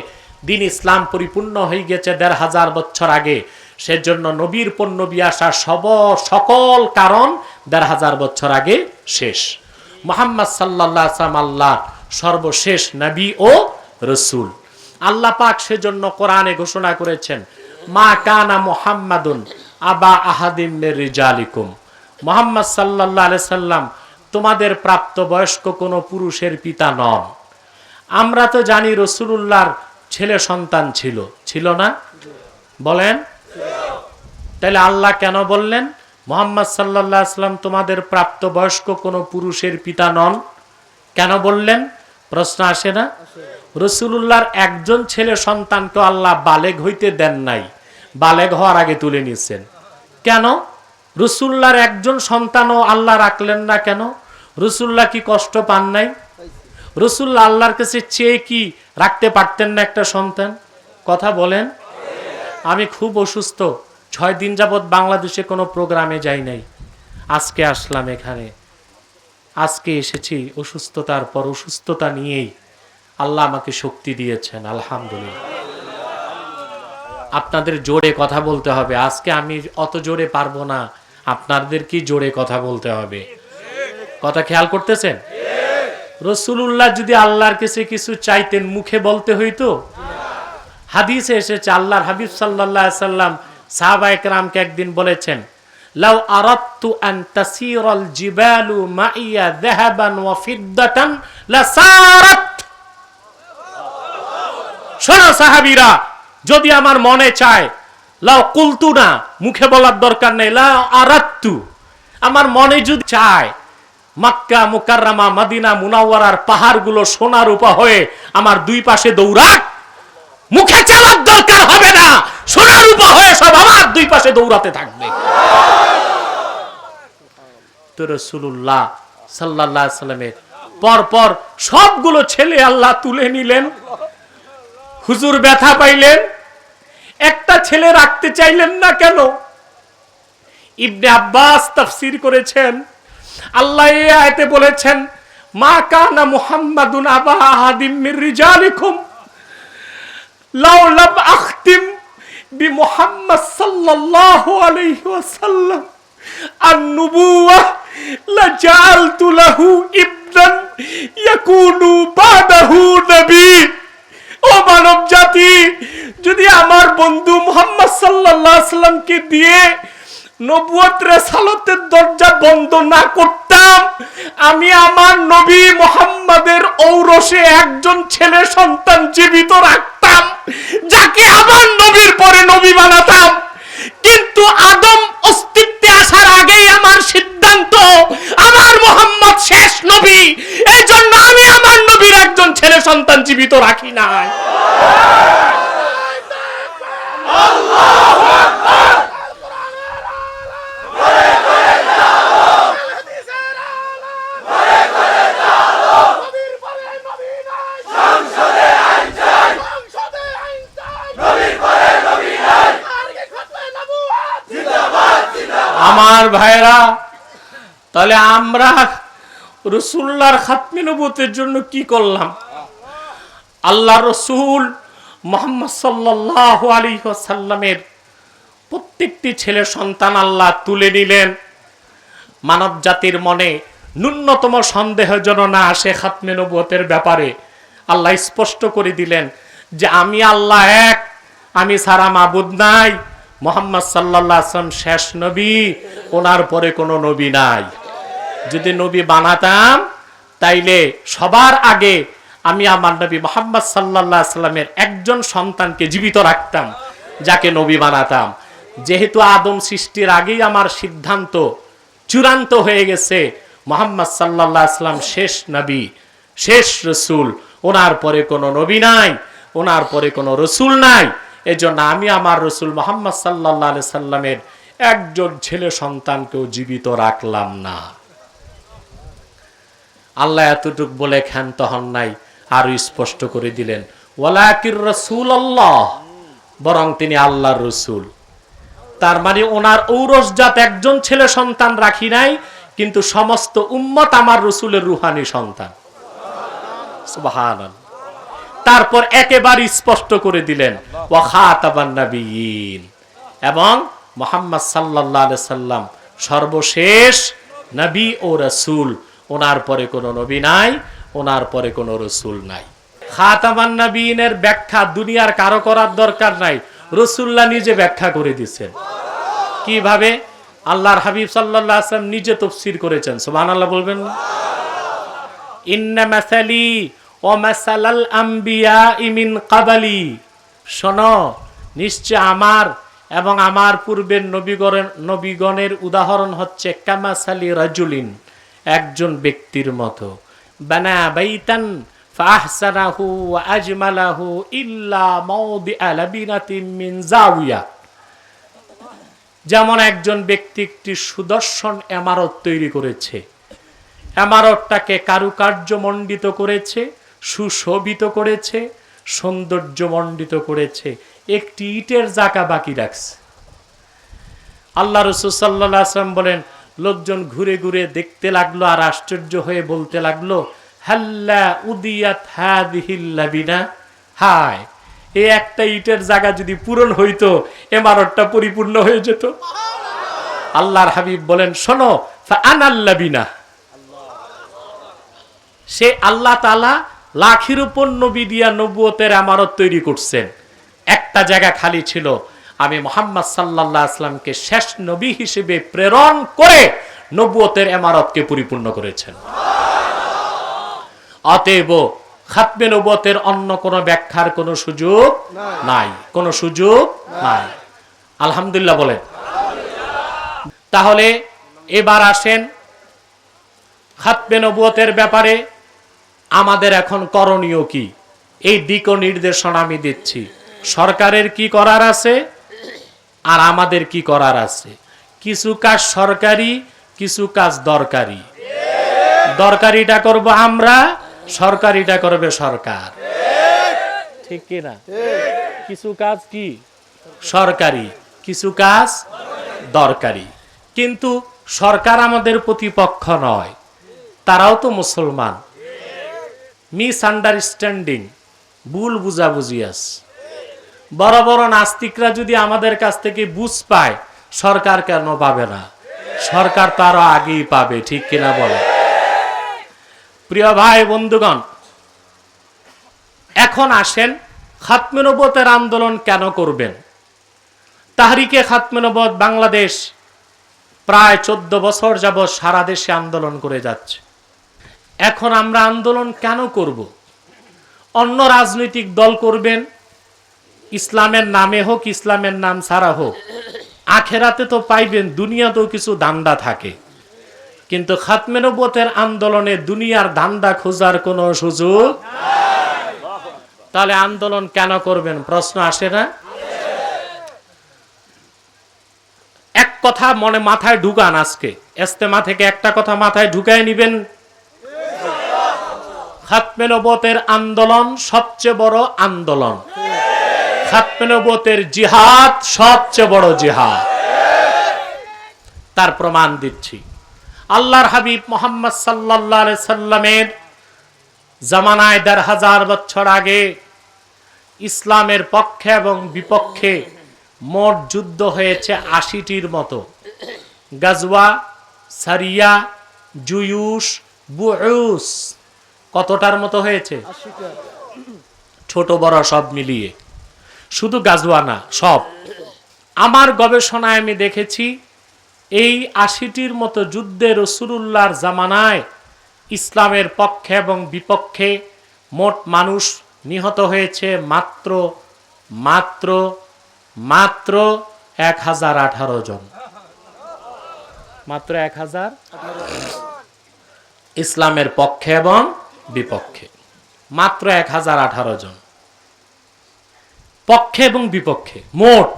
দিন ইসলাম পরিপূর্ণ হয়ে গেছে ১৫০০ বছর আগে। সেজন্য নবীর পর নবী আসা সকল কারণ ১৫০০ বছর আগে শেষ। মুহাম্মদ সাল্লাল্লাহু আলাইহি ওয়াসাল্লাম আল্লাহর সর্বশেষ নবী ও রাসূল। আল্লাহ পাক সেজন্য কোরআনে ঘোষণা করেছেন, মা কানা মুহাম্মাদুন আবা আহাদিম মির রিজালিকুম। মুহাম্মদ সাল্লাল্লাহু আলাইহি সাল্লাম তোমাদের প্রাপ্তবয়স্ক কোনো পুরুষের পিতা নন। আমরা তো জানি রাসূলুল্লাহর ছেলে সন্তান ছিল, ছিল না? বলেন। তাহলে আল্লাহ কেন বললেন মুহাম্মদ সাল্লাল্লাহু আলাইহি সাল্লাম তোমাদের প্রাপ্তবয়স্ক কোনো পুরুষের পিতা নন? কেন বললেন? প্রশ্ন আসে না? রাসূলুল্লাহর একজন ছেলে সন্তানকে আল্লাহ বালেগ হইতে দেন নাই, বালেগ হওয়ার আগে তুলে নিয়েছেন। কেন? রাসূলুল্লাহর একজন সন্তানও আল্লাহ রাখলেন না কেন? রাসূলুল্লাহ কি কষ্ট পান নাই? রাসূলুল্লাহ আল্লাহর কাছে চেয়ে কি রাখতে পারতেন না একটা সন্তান? কথা বলেন। আমি খুব অসুস্থ, 6 দিন যাবৎ বাংলাদেশে কোনো প্রোগ্রামে যাই নাই। আজকে আসলাম এখানে, আজকে এসেছি অসুস্থতার পর। অসুস্থতা নিয়েই আল্লাহ আমাকে শক্তি দিয়েছেন, আলহামদুলিল্লাহ। আপনাদের জোরে কথা বলতে হবে। আজকে আমি অত জোরে পারবো না, আপনাদের কি জোরে কথা বলতে হবে। কথা খেয়াল করতেছেন? রাসূলুল্লাহ যদি আল্লাহর কাছে কিছু চাইতেন মুখে বলতে হইতো? হাদিসে এসেছে আল্লাহর হাবিব সাল্লাল্লাহু আলাইহি সাল্লাম সাহাবায়ে কেরামকে একদিন বলেছেন, লাউ আরাদতু আন তাসিরাল জিবালু মাইয়া যাহাবান ওয়া ফিদ্দাতান লাসারাত। শোনো সাহাবীরা, যদি আমার মনে চায়, লাউ কুলতু না, মুখে বলার দরকার নেই, লাউ আরাদতু, আমার মনে যদি চায় মক্কা মুকাররমা মদিনা মুনাওয়ারার পাহাড়গুলো সোনার রূপা হয়ে আমার দুই পাশে দৌড়াক, মুখে চালার দরকার হবে না, সোনার রূপা হয়ে সব আমার দুই পাশে দৌড়াতে থাকবে। তো রাসূলুল্লাহ সাল্লাল্লাহু আলাইহি সাল্লামের পরপর সবগুলো ছেলে আল্লাহ তুলে নিলেন। হুজুর ব্যথা পাইলেন, একটা ছেলে রাখতে চাইলেন না কেন? ইবনে আব্বাস তাফসীর করেছেন, আল্লাহ এই আয়াতে বলেছেন, মা কানা মুহাম্মাদুন আবা আহাদিম মির রিজালিকুম লাউ লাম আখতিম বি মুহাম্মদ সাল্লাল্লাহু আলাইহি ওয়াসাল্লাম আন-নুবুওয়াহ লাজালতু লাহু ইবনান ইয়াকুনু বাদাহু নবী। ও মানব জাতি, যদি আমার বন্ধু মুহাম্মদ সাল্লাল্লাহু আলাইহি সাল্লামকে দিয়ে নবুয়ত রিসালাতের দরজা বন্ধ না করতাম, আমি আমার নবী মুহাম্মাদের ঔরসে একজন ছেলে সন্তান জীবিত রাখতাম, যাকে আমার নবীর পরে নবী বানাতাম। কিন্তু আদম অস্তিত্বে আসার আগেই আমার সিদ্ধান্ত, আমার মুহাম্মদ শেষ নবী, এই জন্য আমি আমার নবীর একজন ছেলে সন্তান জীবিত রাখি নাই। আল্লাহু আকবার। আমার ভাইরা, তাহলে আমরা রাসূলুল্লাহর খাতমে নবুয়তের জন্য কি করলাম? আল্লাহ রাসূল মুহাম্মদ সাল্লাল্লাহু আলাইহি ওয়াসাল্লামের প্রত্যেকটি ছেলে সন্তান আল্লাহ তুলে নিলেন। মানব জাতির মনে ন্যূনতম সন্দেহ যেন না আসে খাতমে নবুয়তের ব্যাপারে। আল্লাহ স্পষ্ট করে দিলেন যে আমি আল্লাহ এক, আমি ছাড়া মাবুদ নাই, মুহাম্মদ সাল্লাল্লাহু আলাইহি ওয়াসাল্লাম শেষ নবী, ওনার পরে কোনো নবী নাই। যদি নবী বানাতাম তাইলে সবার আগে আমি আমার নবী মুহাম্মদ সাল্লাল্লাহু আলাইহি ওয়াসাল্লামের একজন সন্তানকে জীবিত রাখতাম, যাকে নবী বানাতাম। যেহেতু আদম সৃষ্টির আগেই আমার সিদ্ধান্ত চূড়ান্ত হয়ে গেছে, মুহাম্মদ সাল্লাল্লাহু আলাইহি ওয়াসাল্লাম শেষ নবী, শেষ রাসূল, ওনার পরে কোনো নবী নাই, ওনার পরে কোনো রাসূল নাই। এজন্য আমি আমার রাসূল মুহাম্মদ সাল্লাল্লাহু আলাইহি সাল্লামের একজন ছেলে সন্তানকেও জীবিত রাখলাম না। আল্লাহ এতটুক বলে ক্ষান্ত হন নাই, আরো স্পষ্ট করে দিলেন, ওয়ালাকির রাসূলুল্লাহ, বরং তিনি আল্লাহর রাসূল। তার মানে ওনার ঔরসজাত একজন ছেলে সন্তান রাখি নাই, কিন্তু সমস্ত উম্মত আমার রাসূলের রূহানি সন্তান। সুবহানাল্লাহ। তারপর একেবারে স্পষ্ট করে দিলেন, ওয়া খাতাবান নাবিয়িন, এবং মুহাম্মদ সাল্লাল্লাহু আলাইহি সাল্লাম সর্বশেষ নবী ও রাসূল, ওনার পরে কোনো নবী নাই, ওনার পরে কোনো রাসূল নাই। খাতাবান নাবিয়িনের ব্যাখ্যা দুনিয়ার কারো করার দরকার নাই, রাসূলুল্লাহ নিজে ব্যাখ্যা করে দিয়েছেন। কিভাবে? আল্লাহর হাবিব সাল্লাল্লাহু আলাইহি ওয়াসাল্লাম নিজে তাফসীর করেছেন। সুবহানাল্লাহ বলবেন না? ইন্না মাসালি ওয়া মাসালাল আম্বিয়া মিন ক্বাবলি, শোনো, নিশ্চয় আমার এবং আমার পূর্বের নবীগণের উদাহরণ হচ্ছে কামাসালি রাজুলিন, একজন ব্যক্তির মতো, বানা বাইতান ফাহসানাহু ওয়া আজমালাহু ইল্লা মাওদিআ লাবিনাতিন মিন জাওিয়া, যেমন একজন ব্যক্তি একটি সুদর্শন ইমারত তৈরি করেছে, ইমারতটাকে কারুকার্য মণ্ডিত করেছে, সুশোভিত করেছে, সৌন্দর্যমণ্ডিত করেছে, একটি ইটের জায়গা বাকি রাখছে। আল্লাহ রাসূল সাল্লাল্লাহু আলাইহি ওয়াসাল্লাম বলেন, লোকজন ঘুরে ঘুরে দেখতে লাগলো আর আশ্চর্য হয়ে বলতে লাগলো, হাল্লা উদিয়াত হাদিহিল লাবিনা, হায়, এই একটা ইটের জায়গা যদি পূরণ হইতো ইমারতটা পরিপূর্ণ হয়ে যেত। আল্লাহর হাবিব বলেন, শোনো, ফাআনাল্লাবিনা, সে আল্লাহ তাআলা লাখের উপর নবী দিয়া নবুয়তের ইমারত তৈরি করছেন, একটা জায়গা খালি ছিল, আমি মুহাম্মদ সাল্লাল্লাহু আলাইহি ওয়াসাল্লামকে শেষ নবী হিসেবে প্রেরণ করে নবুয়তের ইমারতকে পরিপূর্ণ করেছেন। অতএব খাতমে নবুয়তের অন্য কোনো ব্যাখ্যার কোনো সুযোগ নাই, কোনো সুযোগ নাই। আলহামদুলিল্লাহ বলেন। তাহলে এবার আসেন খাতমে নবুয়তের ব্যাপারে আমাদের এখন করণীয় কি, এই দিক ও নির্দেশনা আমি দিচ্ছি। সরকারের কি করার আছে আর আমাদের কি করার আছে। কিছু কাজ সরকারি, কিছু কাজ দরকারি। দরকারিটা করব আমরা, সরকারিটা করবে সরকার, ঠিক কি না? কিছু কাজ কি সরকারি, কিছু কাজ দরকারি। কিন্তু সরকার আমাদের প্রতিপক্ষ নয়, তারাও তো মুসলমান। মিস আন্ডারস্ট্যান্ডিং, ভুল বুঝাবুঝি আছে। বড় বড় নাস্তিকরা যদি আমাদের কাছ থেকে বুঝ পায়, সরকার কেন পাবে না? সরকার তো আরো আগেই পাবে, ঠিক কিনা বলে? প্রিয় ভাই বন্ধুগণ, এখন আসেন খাতমে নবুয়তের আন্দোলন কেন করবেন। তাহরিকে খাতমে নবুয়ত বাংলাদেশ প্রায় 14 বছর যাবৎ সারা দেশে আন্দোলন করে যাচ্ছে। এখন আমরা আন্দোলন কেন করব? অন্য রাজনৈতিক দল করবেন, ইসলামের নামে হোক, ইসলামের নাম ছাড়া হোক, আখেরাতে তো পাইবেন, দুনিয়াতেও কিছু দান্দা থাকে। কিন্তু খাতমে নবুয়তের আন্দোলনে দুনিয়ার দান্দা খোঁজার কোনো সুযোগ। তাহলে আন্দোলন কেন করবেন প্রশ্ন আসে না? এক কথা মনে মাথায় ঢুকান, আজকে ইজতেমা থেকে একটা কথা মাথায় ঢুকায় নিবেন। খাতমে নবুয়তের আন্দোলন সবচেয়ে বড় আন্দোলন। খাতমে নবুয়তের জিহাদ সবচেয়ে বড় জিহাদ। তার প্রমাণ দিচ্ছি। আল্লাহর হাবিব মুহাম্মদ সাল্লাল্লাহু আলাইহি সাল্লামের জামানায় ১৫০০ বছর আগে ইসলামের পক্ষে এবং বিপক্ষে মোট যুদ্ধ হয়েছে ৮০টির মতো। গাজওয়া, সারিয়া, জুয়ুশ, বুউস, কতটার মতো হয়েছে? ছোট বড় সব মিলিয়ে, শুধু গাজওয়া না, সব। আমার গবেষণায় আমি দেখেছি এই ৮০টির মতো যুদ্ধে রাসূলুল্লাহর জামানায় ইসলামের পক্ষে এবং বিপক্ষে মোট মানুষ নিহত হয়েছে মাত্র মাত্র মাত্র ১০১৮ জন। মাত্র ১০০০ ইসলামের পক্ষে এবং বিপক্ষে, মাত্র ১০১৮ জন পক্ষে এবং বিপক্ষে মোট।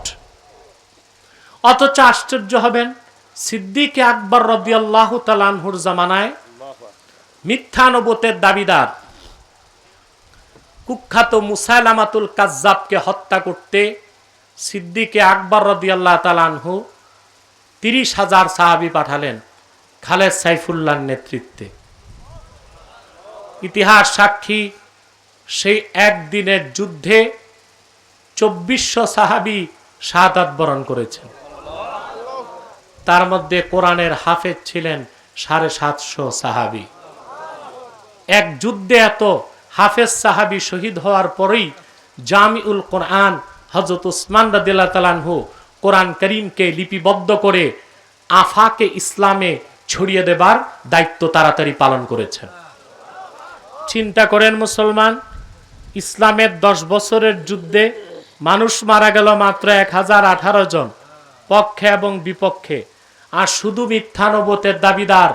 অথচ আশ্চর্য হবেন, সিদ্দিক আকবর রাদিয়াল্লাহু তাআলা আনহুর জামানায় মিথ্যা নবুয়তের দাবিদার কুখ্যাত মুসাইলামাতুল কাজ্জাবকে হত্যা করতে সিদ্দিক আকবর রাদিয়াল্লাহু তাআলা আনহু ৩০,০০০ সাহাবী পাঠালেন খালেদ সাইফুল্লাহর নেতৃত্বে। ইতিহাস সাক্ষী, সেই একদিনের যুদ্ধে ২৪০০ সাহাবী শাহাদাত বরণ করেছেন। তার মধ্যে কোরআনের হাফেজ ছিলেন ৭৫০ সাহাবী। এক যুদ্ধে এত হাফেজ সাহাবী শহীদ হওয়ার পরেই জামিউল কোরআন হযরত উসমান রাদিয়াল্লাহু তাআলা আনহু কোরআন কারীমকে লিপিবদ্ধ করে আফাকে ইসলামে ছড়িয়ে দেবার দায়িত্ব তাড়াতাড়ি পালন করেছেন। চিন্তা করেন মুসলমান, ইসলামের ১০ বছরের যুদ্ধে মানুষ মারা গেল মাত্র ১০১৮ জন পক্ষে এবং বিপক্ষে। আর শুধু মিথ্যা নবুয়তের দাবিদার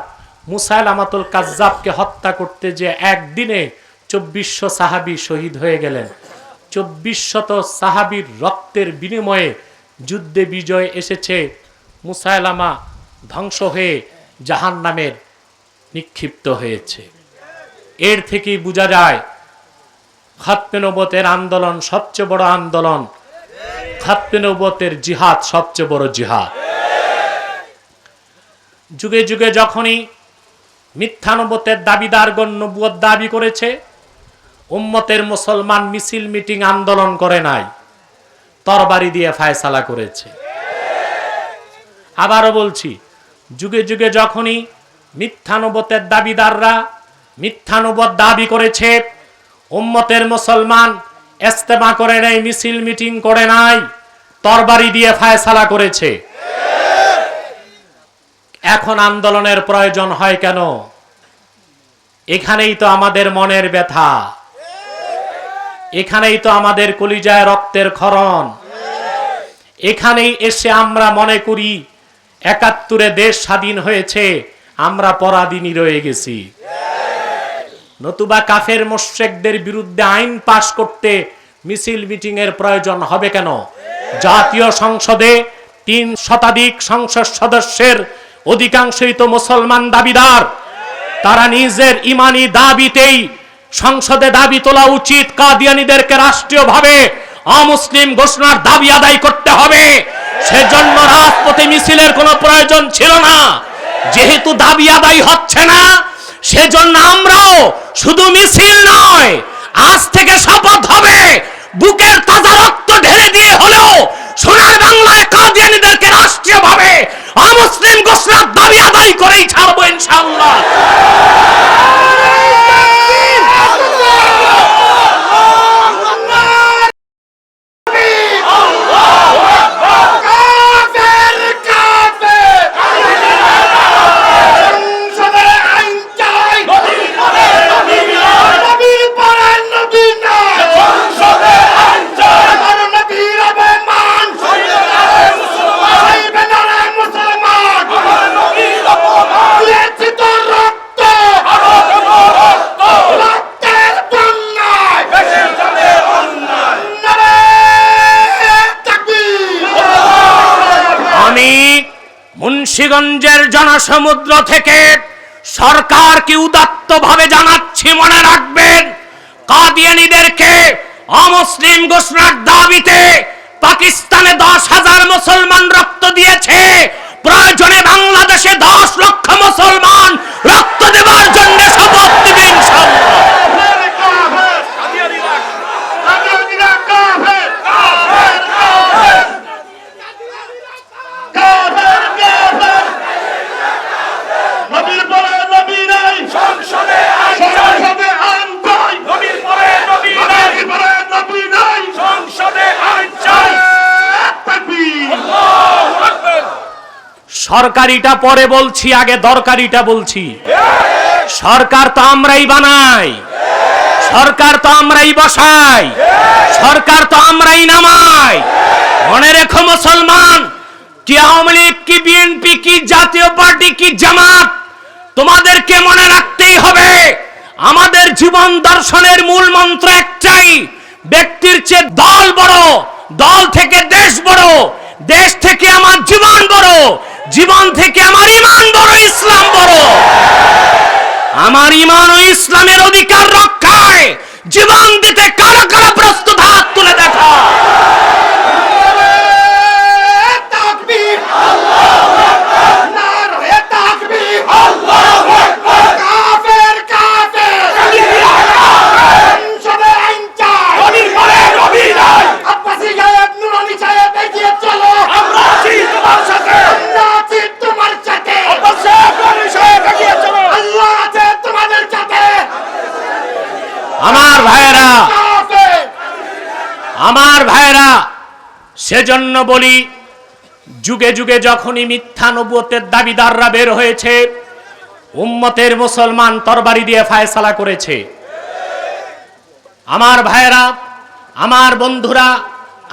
মুসাইলামাতুল কাজ্জাবকে হত্যা করতে যে একদিনে ২৪০০ সাহাবী শহীদ হয়ে গেলেন। ২৪০০ সাহাবীর রক্তের বিনিময়ে যুদ্ধে বিজয় এসেছে। মুসাইলামা ধ্বংস হয়ে জাহান্নামের নিক্ষিপ্ত হয়েছে। এর থেকেই বোঝা যায় খাতমে নবুয়তের আন্দোলন সবচেয়ে বড় আন্দোলন, খাতমে নবুয়তের জিহাদ সবচেয়ে বড় জিহাদ। যুগে যুগে যখনই মিথ্যা নবুয়তের দাবিদারগণ নবুয়ত দাবি করেছে, উম্মতের মুসলমান মিছিল মিটিং আন্দোলন করে নাই, তরবারি দিয়ে ফায়সালা করেছে। আবারও বলছি, যুগে যুগে যখনই মিথ্যানুবতের দাবিদাররা মিথ্যানুবত দাবি করেছে, উম্মতের মুসলমান ইস্তেমা করে নাই, মিছিল মিটিং করে নাই, তরবারি দিয়ে ফায়সালা করেছে। এখন আন্দোলনের প্রয়োজন হয় কেন? এখানেই তো আমাদের মনের ব্যথা, এখানেই তো আমাদের কলিজায় রক্তের ক্ষরণ। এখানেই এসে আমরা মনে করি ৭১ দেশ স্বাধীন হয়েছে, আমরা পরাধীনই রয়ে গেছি। নতুবা কাফের মুশরিকদের বিরুদ্ধে আইন পাশ করতে মিছিল মিটিং এর প্রয়োজন হবে কেন? জাতীয় সংসদে ৩ শতাধিক সংসদ সদস্যের অধিকাংশই তো মুসলমান দাবিদার। তারা নিজের ইমানি দাবিতেই সংসদে দাবি তোলা উচিত, কাদিয়ানীদেরকে রাষ্ট্রীয়ভাবে অমুসলিম ঘোষণার দাবি আদায় করতে হবে। সেজন্য রাজপথে মিছিলের কোনো প্রয়োজন ছিল না। যেহেতু দাবি আদায় হচ্ছে না, সেজন্য আমরাও শুধু মিছিল নয়, আজ থেকে শপথ হবে, বুকের তাজা রক্ত ঢেলে দিয়ে হলেও সোনার বাংলায় কাদিয়ানীদেরকে রাষ্ট্রীয়ভাবে অমুসলিম ঘোষণার দাবি আদায় করেই ছাড়বো ইনশাআল্লাহ। মুন্সিগঞ্জের জনসমুদ্র থেকে সরকারকে উদাত্তভাবে জানাচ্ছি, মনে রাখবেন, কাদিয়ানীদেরকে অমুসলিম ঘোষণার দাবিতে পাকিস্তানে 10,000 মুসলমান রক্ত দিয়েছে, প্রয়োজনে বাংলাদেশে 10 লক্ষ মুসলমান রক্ত দেওয়ার জন্য শপথ নেবেন ইনশাআল্লাহ। সরকারিটা পরে বলছি, আগে দরকারিটা বলছি। সরকার তো আমরাই বানাই, সরকার তো আমরাই বসাই, সরকার তো আমরাই নামাই। মনে রেখো মুসলমান, কি আওয়ামী লীগ, কি বিএনপি, কি জাতীয় পার্টি, কি জামাত, তোমাদেরকে মনে রাখতেই হবে, আমাদের জীবন দর্শনের মূল মন্ত্র একটাই, ব্যক্তির চেয়ে দল বড়, দল থেকে দেশ বড়, দেশ থেকে আমার জীবন বড়, জীবন থেকে আমার ইমান বড়, ইসলাম বড়। আমার ইমান ও ইসলামের অধিকার রক্ষায় জীবন দিতে কারা কারা প্রস্তুত, হাত তুলে দেখো। আমার ভাইরা, সেজন্য বলি, যুগে যুগে যখনই মিথ্যা নবুয়তের দাবিদাররা বের হয়েছে, উম্মতের মুসলমান তরবারি দিয়ে ফায়সালা করেছে। আমার ভাইরা, আমার বন্ধুরা,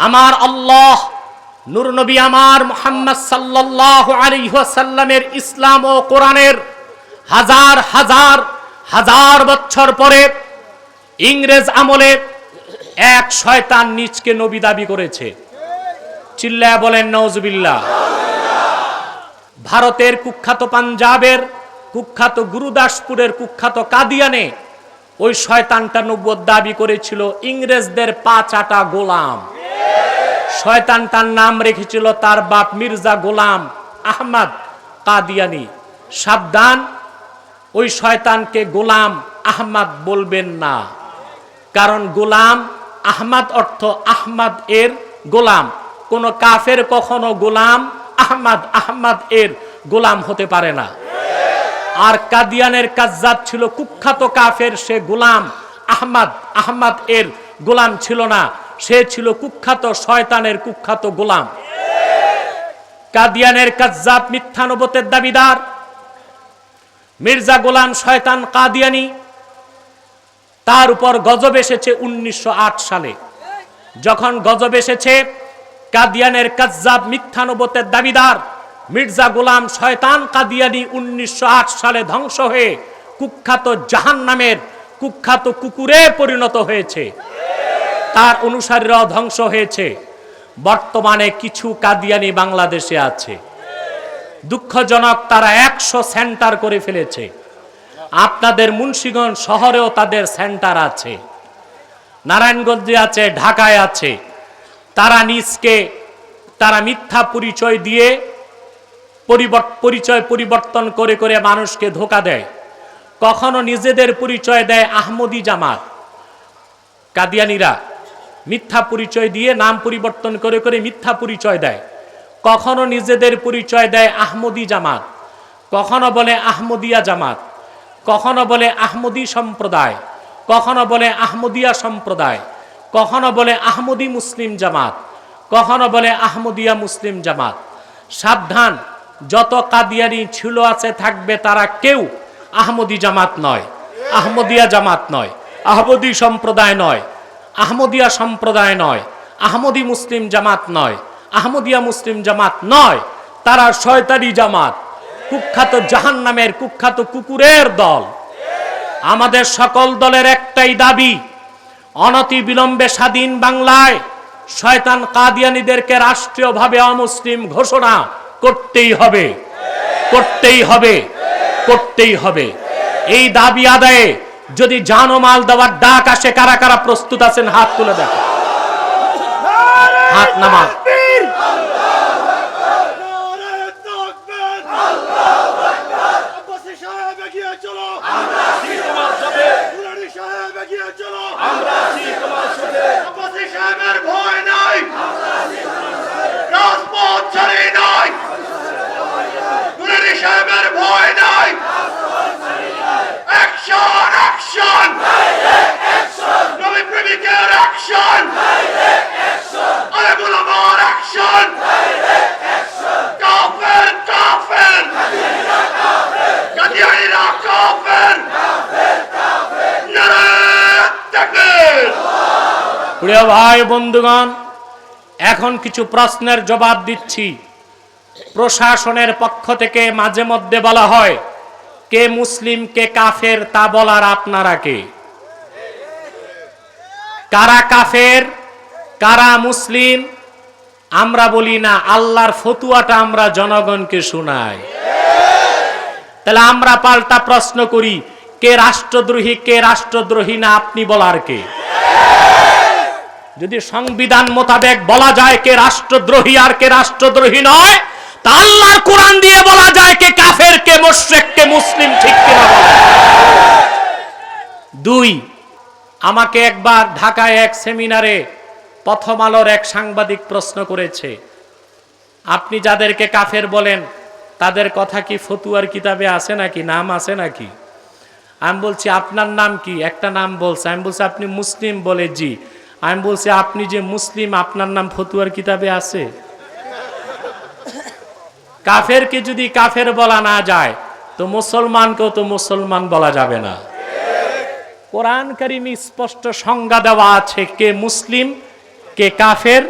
আমার আল্লাহ নূর নবী আমার মুহাম্মদ সাল্লাল্লাহু আলাইহি ওয়াসাল্লামের ইসলাম ও কোরআনের হাজার হাজার হাজার বছর পরে ইংরেজ আমলে এক শয়তান নিজকে নবী দাবি করেছে। চিল্লায়া বলেন নাউজুবিল্লাহ। ভারতের কুখ্যাত, পাঞ্জাবের কুখ্যাত, গুরুদাসপুরের কুখ্যাত কাদিয়ানে ওই শয়তানটা নবুয়ত দাবি করেছিল, ইংরেজদের পা চাটা গোলাম। শয়তানটার নাম রেখেছিল তার বাপ মির্জা গোলাম আহমদ কাদিয়ানি। সাবধান, ওই শয়তানকে গোলাম আহমদ বলবেন না, কারণ গোলাম আহমদ অর্থ আহমদ এর গোলাম। কোন কাফের কখনো গোলাম আহমদ এর গোলাম হতে পারে না। আর কাদিয়ানের কাজ্জাব ছিল কুখ্যাত কাফের, সে গোলাম আহমদ এর গোলাম ছিল না, সে ছিল কুখ্যাত শয়তানের কুখ্যাত গোলাম। কাদিয়ানের কাজ্জাব মিথ্যা নবুয়তের দাবিদার মির্জা গোলাম শয়তান কাদিয়ানি, তার উপর গজব এসেছে 1908 সালে। যখন গজব এসেছে, কাদিয়ানের কাজ্জাব মিথ্যা নবুয়তের দাবিদার মির্জা গোলাম শয়তান কাদিয়ানি 1908 সালে ধ্বংস হয়ে কুখ্যাত জাহান্নামের কুখ্যাত কুকুরে পরিণত হয়েছে, তার অনুসারীরাও ধ্বংস হয়েছে। বর্তমানে কিছু কাদিয়ানি বাংলাদেশে আছে, দুঃখজনক তারা 100 সেন্টার করে ফেলেছে। আপনাদের মুন্সিগঞ্জ শহরেও তাদের সেন্টার আছে, নারায়ণগঞ্জে আছে, ঢাকায় আছে। তারা মিথ্যা পরিচয় দিয়ে পরিচয় পরিবর্তন করে করে মানুষকে ধোঁকা দেয়। কখনো নিজেদের পরিচয় দেয় আহমদি জামাত, কাদিয়ানিরা মিথ্যা পরিচয় দিয়ে নাম পরিবর্তন করে করে মিথ্যা পরিচয় দেয়। কখনো নিজেদের পরিচয় দেয় আহমদি জামাত, কখনো বলে আহমদিয়া জামাত, কখনো বলে আহমদি সম্প্রদায়, কখনো বলে আহমদিয়া সম্প্রদায়, কখনো বলে আহমদি মুসলিম জামাত, কখনো বলে আহমদিয়া মুসলিম জামাত। সাবধান, যত কাদিয়ানি ছিল আছে থাকবে, তারা কেউ আহমদি জামাত নয়, আহমদিয়া জামাত নয়, আহমদি সম্প্রদায় নয়, আহমদিয়া সম্প্রদায় নয়, আহমদি মুসলিম জামাত নয়, আহমদিয়া মুসলিম জামাত নয়। তারা শয়তানি জামাত, কুখ্যাত জাহান্নামের কুখ্যাত কুকুরের দল। আমাদের সকল দলের একটাই দাবি, অনতি বিলম্বে স্বাধীন বাংলায় শয়তান কাদিয়ানীদেরকে রাষ্ট্রীয়ভাবে অমুসলিম ঘোষণা করতেই হবে, করতেই হবে, করতেই হবে। এই দাবি আদায়ে যদি জানমাল দেওয়ার ডাক আসে, কারা কারা প্রস্তুত আছেন হাত তুলে দেখেন, হাত নামান। প্রিয় ভাই বন্ধুগণ, এখন কিছু প্রশ্নের জবাব দিচ্ছি। প্রশাসনের পক্ষ থেকে মাঝে মধ্যে বলা হয় কে মুসলিম কে কাফের, তা বলার আপনারা কে? কারা কাফের কারা মুসলিম আমরা বলি না, আল্লাহর ফতুয়াটা আমরা জনগণকে শোনাই। তাহলে আমরা পাল্টা প্রশ্ন করি, কে রাষ্ট্রদ্রোহী কে রাষ্ট্রদ্রোহী না আপনি বলার কে? যদি সংবিধান মোতাবেক বলা যায় কে রাষ্ট্রদ্রোহী আর কে রাষ্ট্রদ্রোহী নয়, তা আল্লাহর কোরআন দিয়ে বলা যায় কে কাফের কে মুশরিক কে মুসলিম, ঠিক কিনা বলেন? 2, আমাকে একবার ঢাকায় এক সেমিনারে প্রথম আলোর এক সাংবাদিক প্রশ্ন করেছে, আপনি যাদেরকে কাফের বলেন তাদের কথা কি ফতুয়ার কিতাবে আছে নাকি, নাম আছে নাকি? আমি বলছি আপনার নাম কি? একটা নাম বলছে। আমি বলছি আপনি মুসলিম? বলে জি। আমি বলছি আপনি যে মুসলিম, আপনার নাম ফতুয়ার কিতাবে আছে? কাফেরকে যদি কাফের বলা না যায়, তো মুসলমানকেও তো মুসলমান বলা যাবে না। কোরআন কারীমে স্পষ্ট সংজ্ঞা দেওয়া আছে কে মুসলিম কে কাফের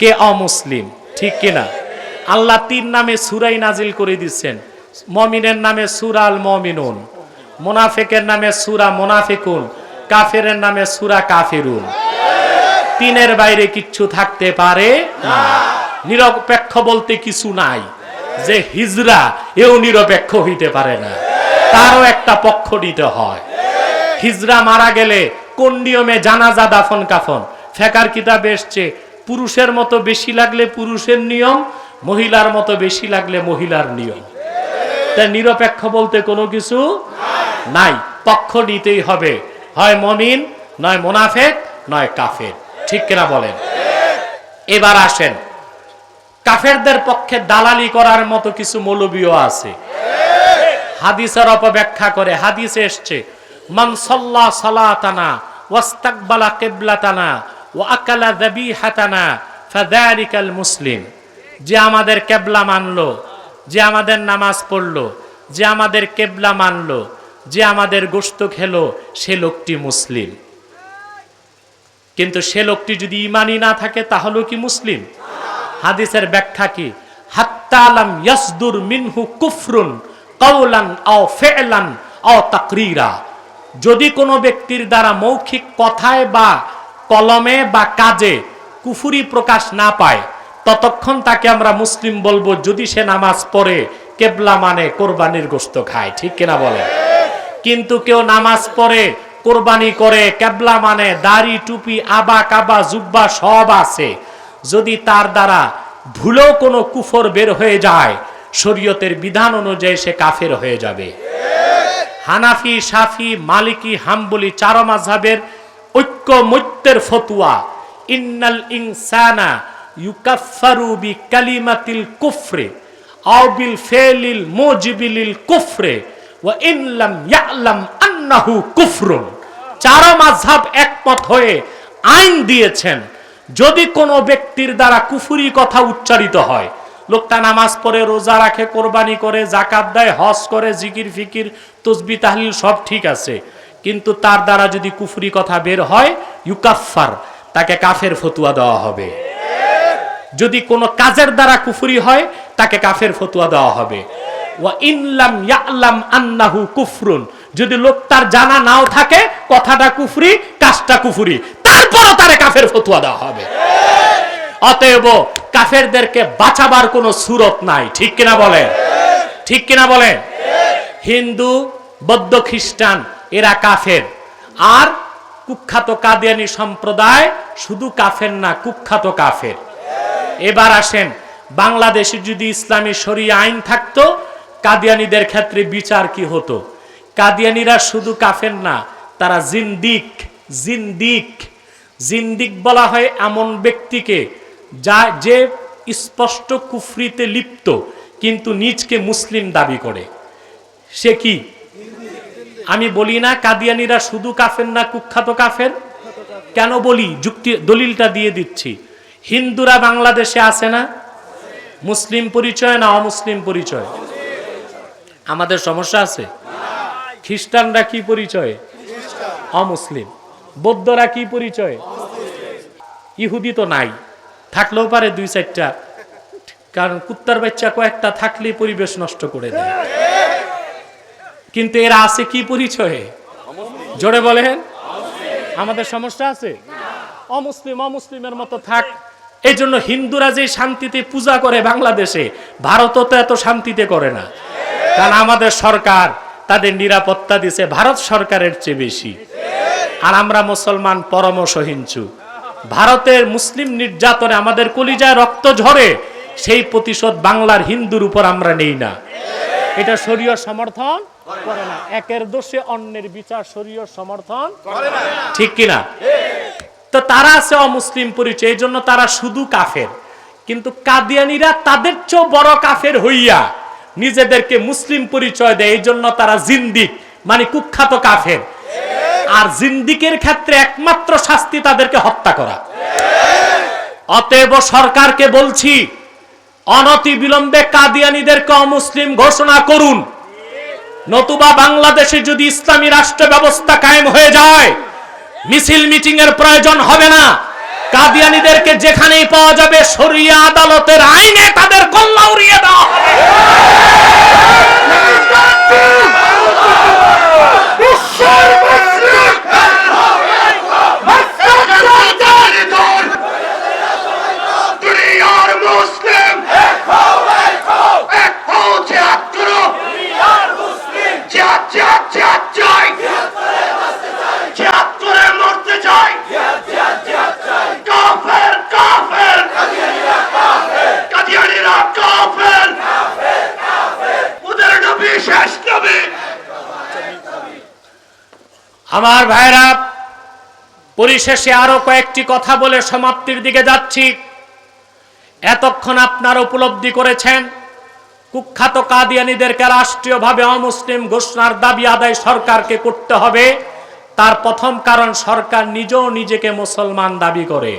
কে অমুসলিম, ঠিক কিনা? আল্লাহ 3 নামে সূরাই নাজিল করে দিচ্ছেন। মুমিনের নামে সূরা আল মুমিনুন, মুনাফিকের নামে সূরা মুনাফিকুন, কাফেরের নামে সূরা কাফিরুন। 3-এর বাইরে কিচ্ছু থাকতে পারে না। নিরপেক্ষ বলতে কিছু নাই, যে হিজরা এও নিরপেক্ষ হইতে পারে না, তারও একটা পক্ষ নিতে হয়। হিজরা মারা গেলে কোন নিয়মে জানাজা দাফন কাফন? ফিকহের কিতাবে এসেছে পুরুষের মতো বেশি লাগলে পুরুষের নিয়ম, মহিলার মতো বেশি লাগলে মহিলার নিয়ম। তাই নিরপেক্ষ বলতে কোনো কিছু নাই, পক্ষ নিতেই হবে, হয় মুমিন নয় মুনাফিক নয় কাফের। ঠিক কিনা বলেন? এবার আসেন, কাফেরদের পক্ষে দালালি করার মতো কিছু মৌলবীও আছে, হাদিসের অপব্যাখ্যা করে। হাদিসে এসছে, মান সাল্লা সালাতানা ওয়াস্তাকবালা কিবলাতানা ওয়া আকালা যাবিহাতানা ফাযালিকাল মুসলিম। যে আমাদের কিবলা মানলো, যে আমাদের নামাজ পড়লো, যে আমাদের কিবলা মানলো, যে আমাদের গোশত খেলো, সে লোকটি মুসলিম। কিন্তু সে লোকটি যদি ঈমানই না থাকে তাহলেও কি মুসলিম? হাদিসের ব্যাখ্যা কি? হাত্তা লাম ইয়াসদুর মিনহু কুফরুন কাওলান আও ফি'লান আও তাকরীরা। যদি কোনো ব্যক্তির দ্বারা মৌখিক কথায় বা কলমে বা কাজে কুফরি প্রকাশ না পায়, ততক্ষণ তাকে আমরা মুসলিম বলবো, যদি সে নামাজ পড়ে, কিবলা মানে, কোরবানির গোশত খায়। ঠিক কিনা বলে? কিন্তু কেউ নামাজ পড়ে, কোরবানি করে, কিবলা মানে, দাড়ি টুপি আবা কাবা জুব্বা সব আছে, যদি তার দ্বারা ভুলেও কোনো কুফর বের হয়ে যায়, শরীয়তের বিধান অনুযায়ী সে কাফের হয়ে যাবে। হানাফি, শাফি, মালিকি, হাম্বলি চার মাযহাবের ঐক্যমত্যের ফতোয়া, ইন্নাল ইনসানা ইউকাফফারু বিকালিমাতিল কুফরি আও বিল ফিলিল মুজিবিলিল কুফরি ওয়া ইন লাম ইয়ালাম আন্নাহু কুফরুন। চার মাযহাব একমত হয়ে আইন দিয়েছেন, যদি কোনো ব্যক্তির দ্বারা কুফরি কথা উচ্চারিত হয়, লোকটা নামাজ পড়ে, রোজা রাখে, কোরবানি করে, যাকাত দেয়, হজ করে, জিকির ফিকির তাসবিহ তাহলিল সব ঠিক আছে, কিন্তু তার দ্বারা যদি কুফরি কথা বের হয়, ইউকাফফার, তাকে কাফের ফতোয়া দেওয়া হবে। যদি কোনো কাজের দ্বারা কুফরি হয়, তাকে কাফের ফতোয়া দেওয়া হবে। ওয়া ইন লাম ইয়ালাম আন্নাহু কুফরুন, যদি লোকটার জানা নাও থাকে কথাটা কুফরি, কাজটা কুফরি, তারপরও তারে কাফের ফতোয়া দেওয়া হবে। অতএব কাফেরদেরকে বাঁচাবার কোনো সুরত নাই। ঠিক কিনা বলেন? ঠিক কিনা বলেন? হিন্দু, বৌদ্ধ, খ্রিস্টান এরা কাফের, আর কুখ্যাত কাদিয়ানী সম্প্রদায় শুধু কাফের না, কুখ্যাত কাফের। এবার আসেন, বাংলাদেশে যদি ইসলামী শরিয়া আইন থাকতো, কাদিয়ানীদের ক্ষেত্রে বিচার কি হতো? কাদিয়ানীরা শুধু কাফের না, তারা জিন্দিক। জিন্দিক, জিন্দিক বলা হয় এমন ব্যক্তিকে যে স্পষ্ট কুফরিতে লিপ্ত কিন্তু নিজকে মুসলিম দাবি করে। সে কি? আমি বলি না কাদিয়ানীরা শুধু কাফের না, কুখ্যাত কাফের। কেন বলি? যুক্তি দলিলটা দিয়ে দিচ্ছি। হিন্দুরা বাংলাদেশে আছে না? মুসলিম পরিচয় না অমুসলিম পরিচয়? আমাদের সমস্যা আছে। খ্রিস্টানরা কি পরিচয়? অমুসলিম। বৌদ্ধরা কি পরিচয়? ইহুদি তো নাই, থাকলেও পারে দুই চারটা, কারণ কুত্তার বাচ্চা কয়েকটা থাকলে পরিবেশ নষ্ট করে দেয়। কিন্তু এরা আছে কি পরিচয়ে? জোরে বলেন। আমাদের সমস্যা আছে। অমুসলিম অমুসলিমের মতো থাক। এই জন্য হিন্দুরা যে শান্তিতে পূজা করে বাংলাদেশে, ভারতও তো এত শান্তিতে করে না, কারণ আমাদের সরকার তাদের নিরাপত্তা দিছে ভারত সরকারের চেয়ে বেশি। আর আমরা মুসলমান পরম সহিংসু। ভারতের মুসলিম নির্যাতনে আমাদের কলিজায় রক্ত ঝরে, সেই প্রতিশোধ বাংলার হিন্দুর উপর আমরা নেই না। এটা শরীয়ত সমর্থন করে না। একের দোষে অন্যের বিচার শরীয়ত সমর্থন করে না। ঠিক কিনা? তো তারা আছে অমুসলিম পরিচয়, এই জন্য তারা শুধু কাফের। কিন্তু কাদিয়ানীরা তাদের চেয়েও বড় কাফের হইয়া নিজেদেরকে মুসলিম পরিচয় দেয়, এই জন্য তারা জিন্দিক, মানে কুখ্যাত কাফের। আর জিন্দিকের ক্ষেত্রে একমাত্র শাস্তি তাদেরকে হত্যা করা। অতএব সরকারকে বলছি, অনতি বিলম্বে কাদিয়ানীদেরকে অমুসলিম ঘোষণা করুন, নতুবা বাংলাদেশে যদি ইসলামী রাষ্ট্র ব্যবস্থা কায়েম হয়ে যায়, মিছিল মিটিং এর প্রয়োজন হবে না। কাদিয়ানীদেরকে যেখানেই পাওয়া যাবে শরিয়া আদালতের আইনে তাদের কল্লা উড়িয়ে দেওয়া হবে। আমার ভাইরা, পরিশেষে আরো কয়েকটি কথা বলে সমাপ্তির দিকে যাচ্ছি। এতক্ষণ আপনারা উপলব্ধি করেছেন কুখ্যাত কাদিয়ানীদেরকে রাষ্ট্রীয়ভাবে অমুসলিম ঘোষণার দাবি আদায় সরকারকে করতে হবে। তার প্রথম কারণ, সরকার নিজেও নিজেকে মুসলমান দাবি করে,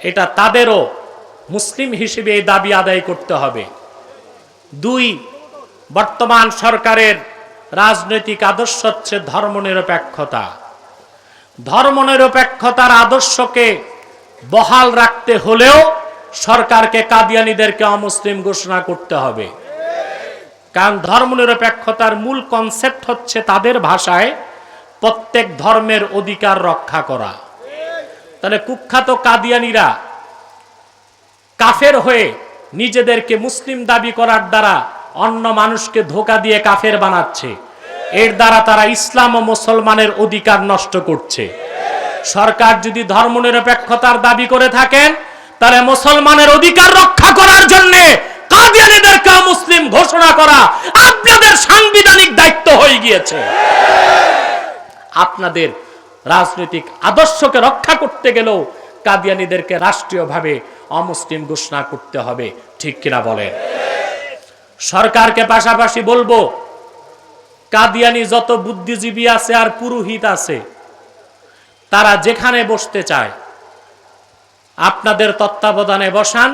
এটা তাদেরও মুসলিম হিসেবে এই দাবি আদায় করতে হবে। দুই, বর্তমান সরকারের রাজনৈতিক আদর্শ হচ্ছে ধর্মনিরপেক্ষতা। ধর্মনিরপেক্ষতার আদর্শকে বহাল রাখতে হলেও সরকারকে কাদিয়ানীদেরকে অমুসলিম ঘোষণা করতে হবে। কারণ ধর্মনিরপেক্ষতার মূল কনসেপ্ট হচ্ছে তাদের ভাষায় প্রত্যেক ধর্মের অধিকার রক্ষা করা। তাহলে কুখ্যাত কাদিয়ানীরা কাফের হয়ে নিজেদেরকে মুসলিম দাবি করার দ্বারা অন্য মানুষকে ধোঁকা দিয়ে কাফের বানাচ্ছে। এর দ্বারা তারা ইসলাম ও মুসলমানের অধিকার নষ্ট করছে। সরকার যদি ধর্মনিরপেক্ষতার দাবি করে থাকেন, তাহলে মুসলমানের অধিকার রক্ষা করার জন্য কাদিয়ানীদেরকে মুসলিম ঘোষণা করা আপনাদের সাংবিধানিক দায়িত্ব হয়ে গিয়েছে। আপনাদের রাজনৈতিক আদর্শকে রক্ষা করতে গেলেও কাদিয়ানীদেরকে রাষ্ট্রীয়ভাবে অমুসলিম ঘোষণা করতে হবে, ঠিক কিনা বলেন? সরকারকে পাশাপাশি বলবো, কাদিয়ানী যত বুদ্ধিজীবী আছে আর পুরোহিত আছে, তারা যেখানে বসতে চায় আপনাদের তত্ত্বাবধানে বসান।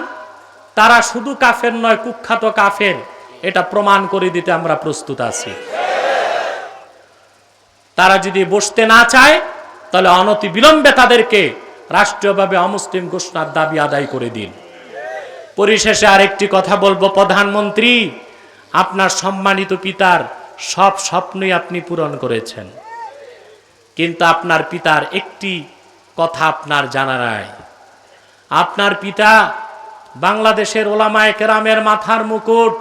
তারা শুধু কাফের নয়, কুখ্যাত কাফের, এটা প্রমাণ করে দিতে আমরা প্রস্তুত আছি। তারা যদি বসতে না চায়, তাহলে অনতি বিলম্বে তাদেরকে রাষ্ট্রীয়ভাবে অমুসলিম ঘোষণার দাবি আদায় করে দিন। পরিশেষে আরেকটি কথা বলবো, প্রধানমন্ত্রী, আপনার সম্মানিত পিতার সব স্বপ্নই আপনি পূরণ করেছেন, কিন্তু আপনার পিতার একটি কথা আপনার জানা নাই। আপনার পিতা বাংলাদেশের ওলামায়ে কেরামের মাথার মুকুট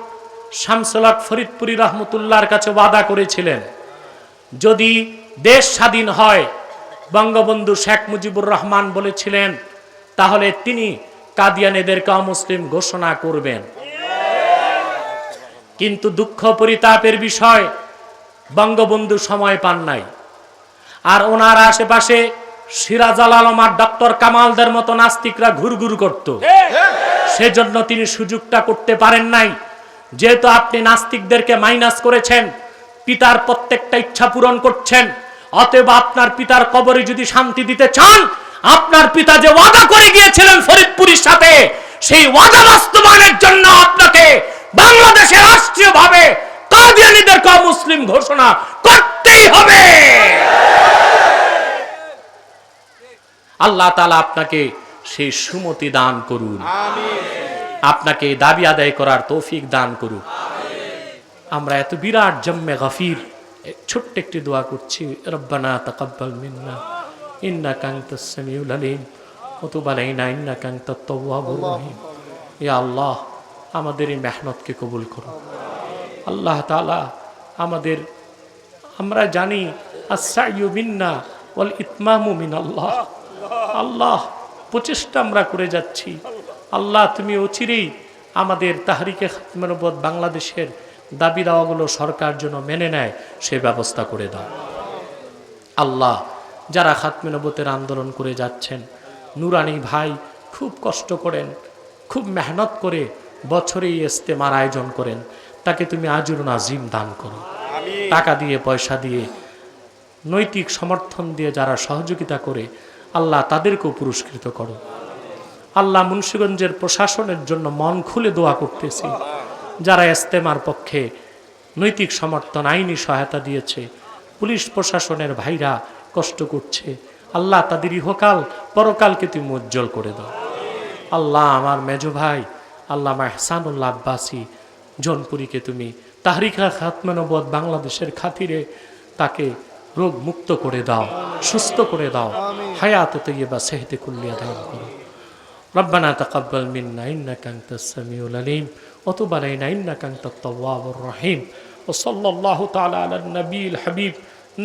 শামসুল হক ফরিদপুরি রহমতুল্লাহর কাছে ওয়াদা করেছিলেন, যদি দেশ স্বাধীন হয়, বঙ্গবন্ধু শেখ মুজিবুর রহমান বলেছিলেন, তাহলে তিনি কাদিয়ানীদেরকে অমুসলিম ঘোষণা করবেন। কিন্তু দুঃখ পরিতাপের বিষয়, বঙ্গবন্ধু সময় পান নাই। আর ওনার আশেপাশে সিরাজ আলম আর ডক্টর কামালদের মতো নাস্তিকরা ঘুরঘুর করত, সেজন্য তিনি সুযোগটা করতে পারেন নাই। যেহেতু আপনি নাস্তিকদেরকে মাইনাস করেছেন, পিতার প্রত্যেকটা ইচ্ছা পূরণ করছেন, অতএব আপনার পিতার কবরে যদি শান্তি দিতে চান, আপনার পিতা যে ওয়াদা করে গিয়েছিলেন ফরিদপুরের সাথে, সেই ওয়াদা বাস্তবায়নের জন্য আপনাকে বাংলাদেশে রাষ্ট্রীয়ভাবে কাদিয়ানীদেরকে মুসলিম ঘোষণা করতেই হবে। আল্লাহ তাআলা আপনাকে সেই সুমতি দান করুন, আপনাকে দাবি আদায় করার তৌফিক দান করুন। আমরা এত বিরাট জম্মে গফির ছোট্ট একটি দোয়া করছি, রব্বানা তাকাব্বাল মিন্না ইন্নাকা আনতাস সামিউল আলিম ওয়া তুব আলাইনা ইন্নাকা আনতাত তাওয়াবুর রহিম। ইয়া আল্লাহ, আমাদের এই মেহনতকে কবুল করুন। আল্লাহ তাআলা আমাদের, আমরা জানি আস-সাইয়ু মিন্না ওয়াল ইতমামু মিনাল্লাহ। আল্লাহ, প্রচেষ্টা আমরা করে যাচ্ছি। আল্লাহ, তুমি অচিরেই আমাদের তাহরিকে খাতমে নবুয়ত বাংলাদেশের দাবি দাওয়াগুলো সরকার যেন মেনে নেয়, সে ব্যবস্থা করে দাও। আল্লাহ, যারা খাতমে নবুয়তের আন্দোলন করে যাচ্ছেন, নুরানি ভাই খুব কষ্ট করেন, খুব মেহনত করে বছরে ইজতেমার আয়োজন করেন, তাকে তুমি আজরুন আজিম দান করো। টাকা দিয়ে, পয়সা দিয়ে, নৈতিক সমর্থন দিয়ে যারা সহযোগিতা করে, আল্লাহ তাদেরকেও পুরস্কৃত করো। আল্লাহ, মুন্সিগঞ্জের প্রশাসনের জন্য মন খুলে দোয়া করতেছি, যারা ইজতেমার পক্ষে নৈতিক সমর্থন, আইনি সহায়তা দিয়েছে, পুলিশ প্রশাসনের ভাইরা কষ্ট করছে, আল্লাহ তাদের ইহকাল পরকালকে তুমি উজ্জ্বল করে দাও। আল্লাহ, আমার মেজো ভাই আল্লামা ইহসানুল্লাহ আব্বাসী জনপুরীকে তুমি তাহরিকা খাতমে নবুয়ত বাংলাদেশের খাতিরে তাকে রোগ মুক্ত করে দাও, সুস্থ করে দাও, হায়াতে তৈয়বা সেহতে কুল্লিয়া দান করো। রব্বানা তাকাব্বাল মিন্না ইন্নাকা আনতাস সামিউল আলিম ওয়া তুব আলাইনা ইন্নাকা আনতাত তাওয়াবুর রহিম। ওয়া সাল্লাল্লাহু তাআলা আলান নবিয়িল হাবিব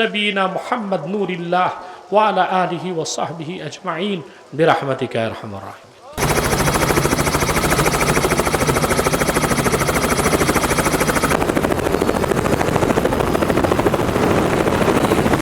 নবিয়িনা মুহাম্মদ নূরিল্লাহ ওয়া আলা আলিহি ওয়া সাহবিহি আজমাইন বিরহমাতিকা ইয়া আরহামার রাহিমিন।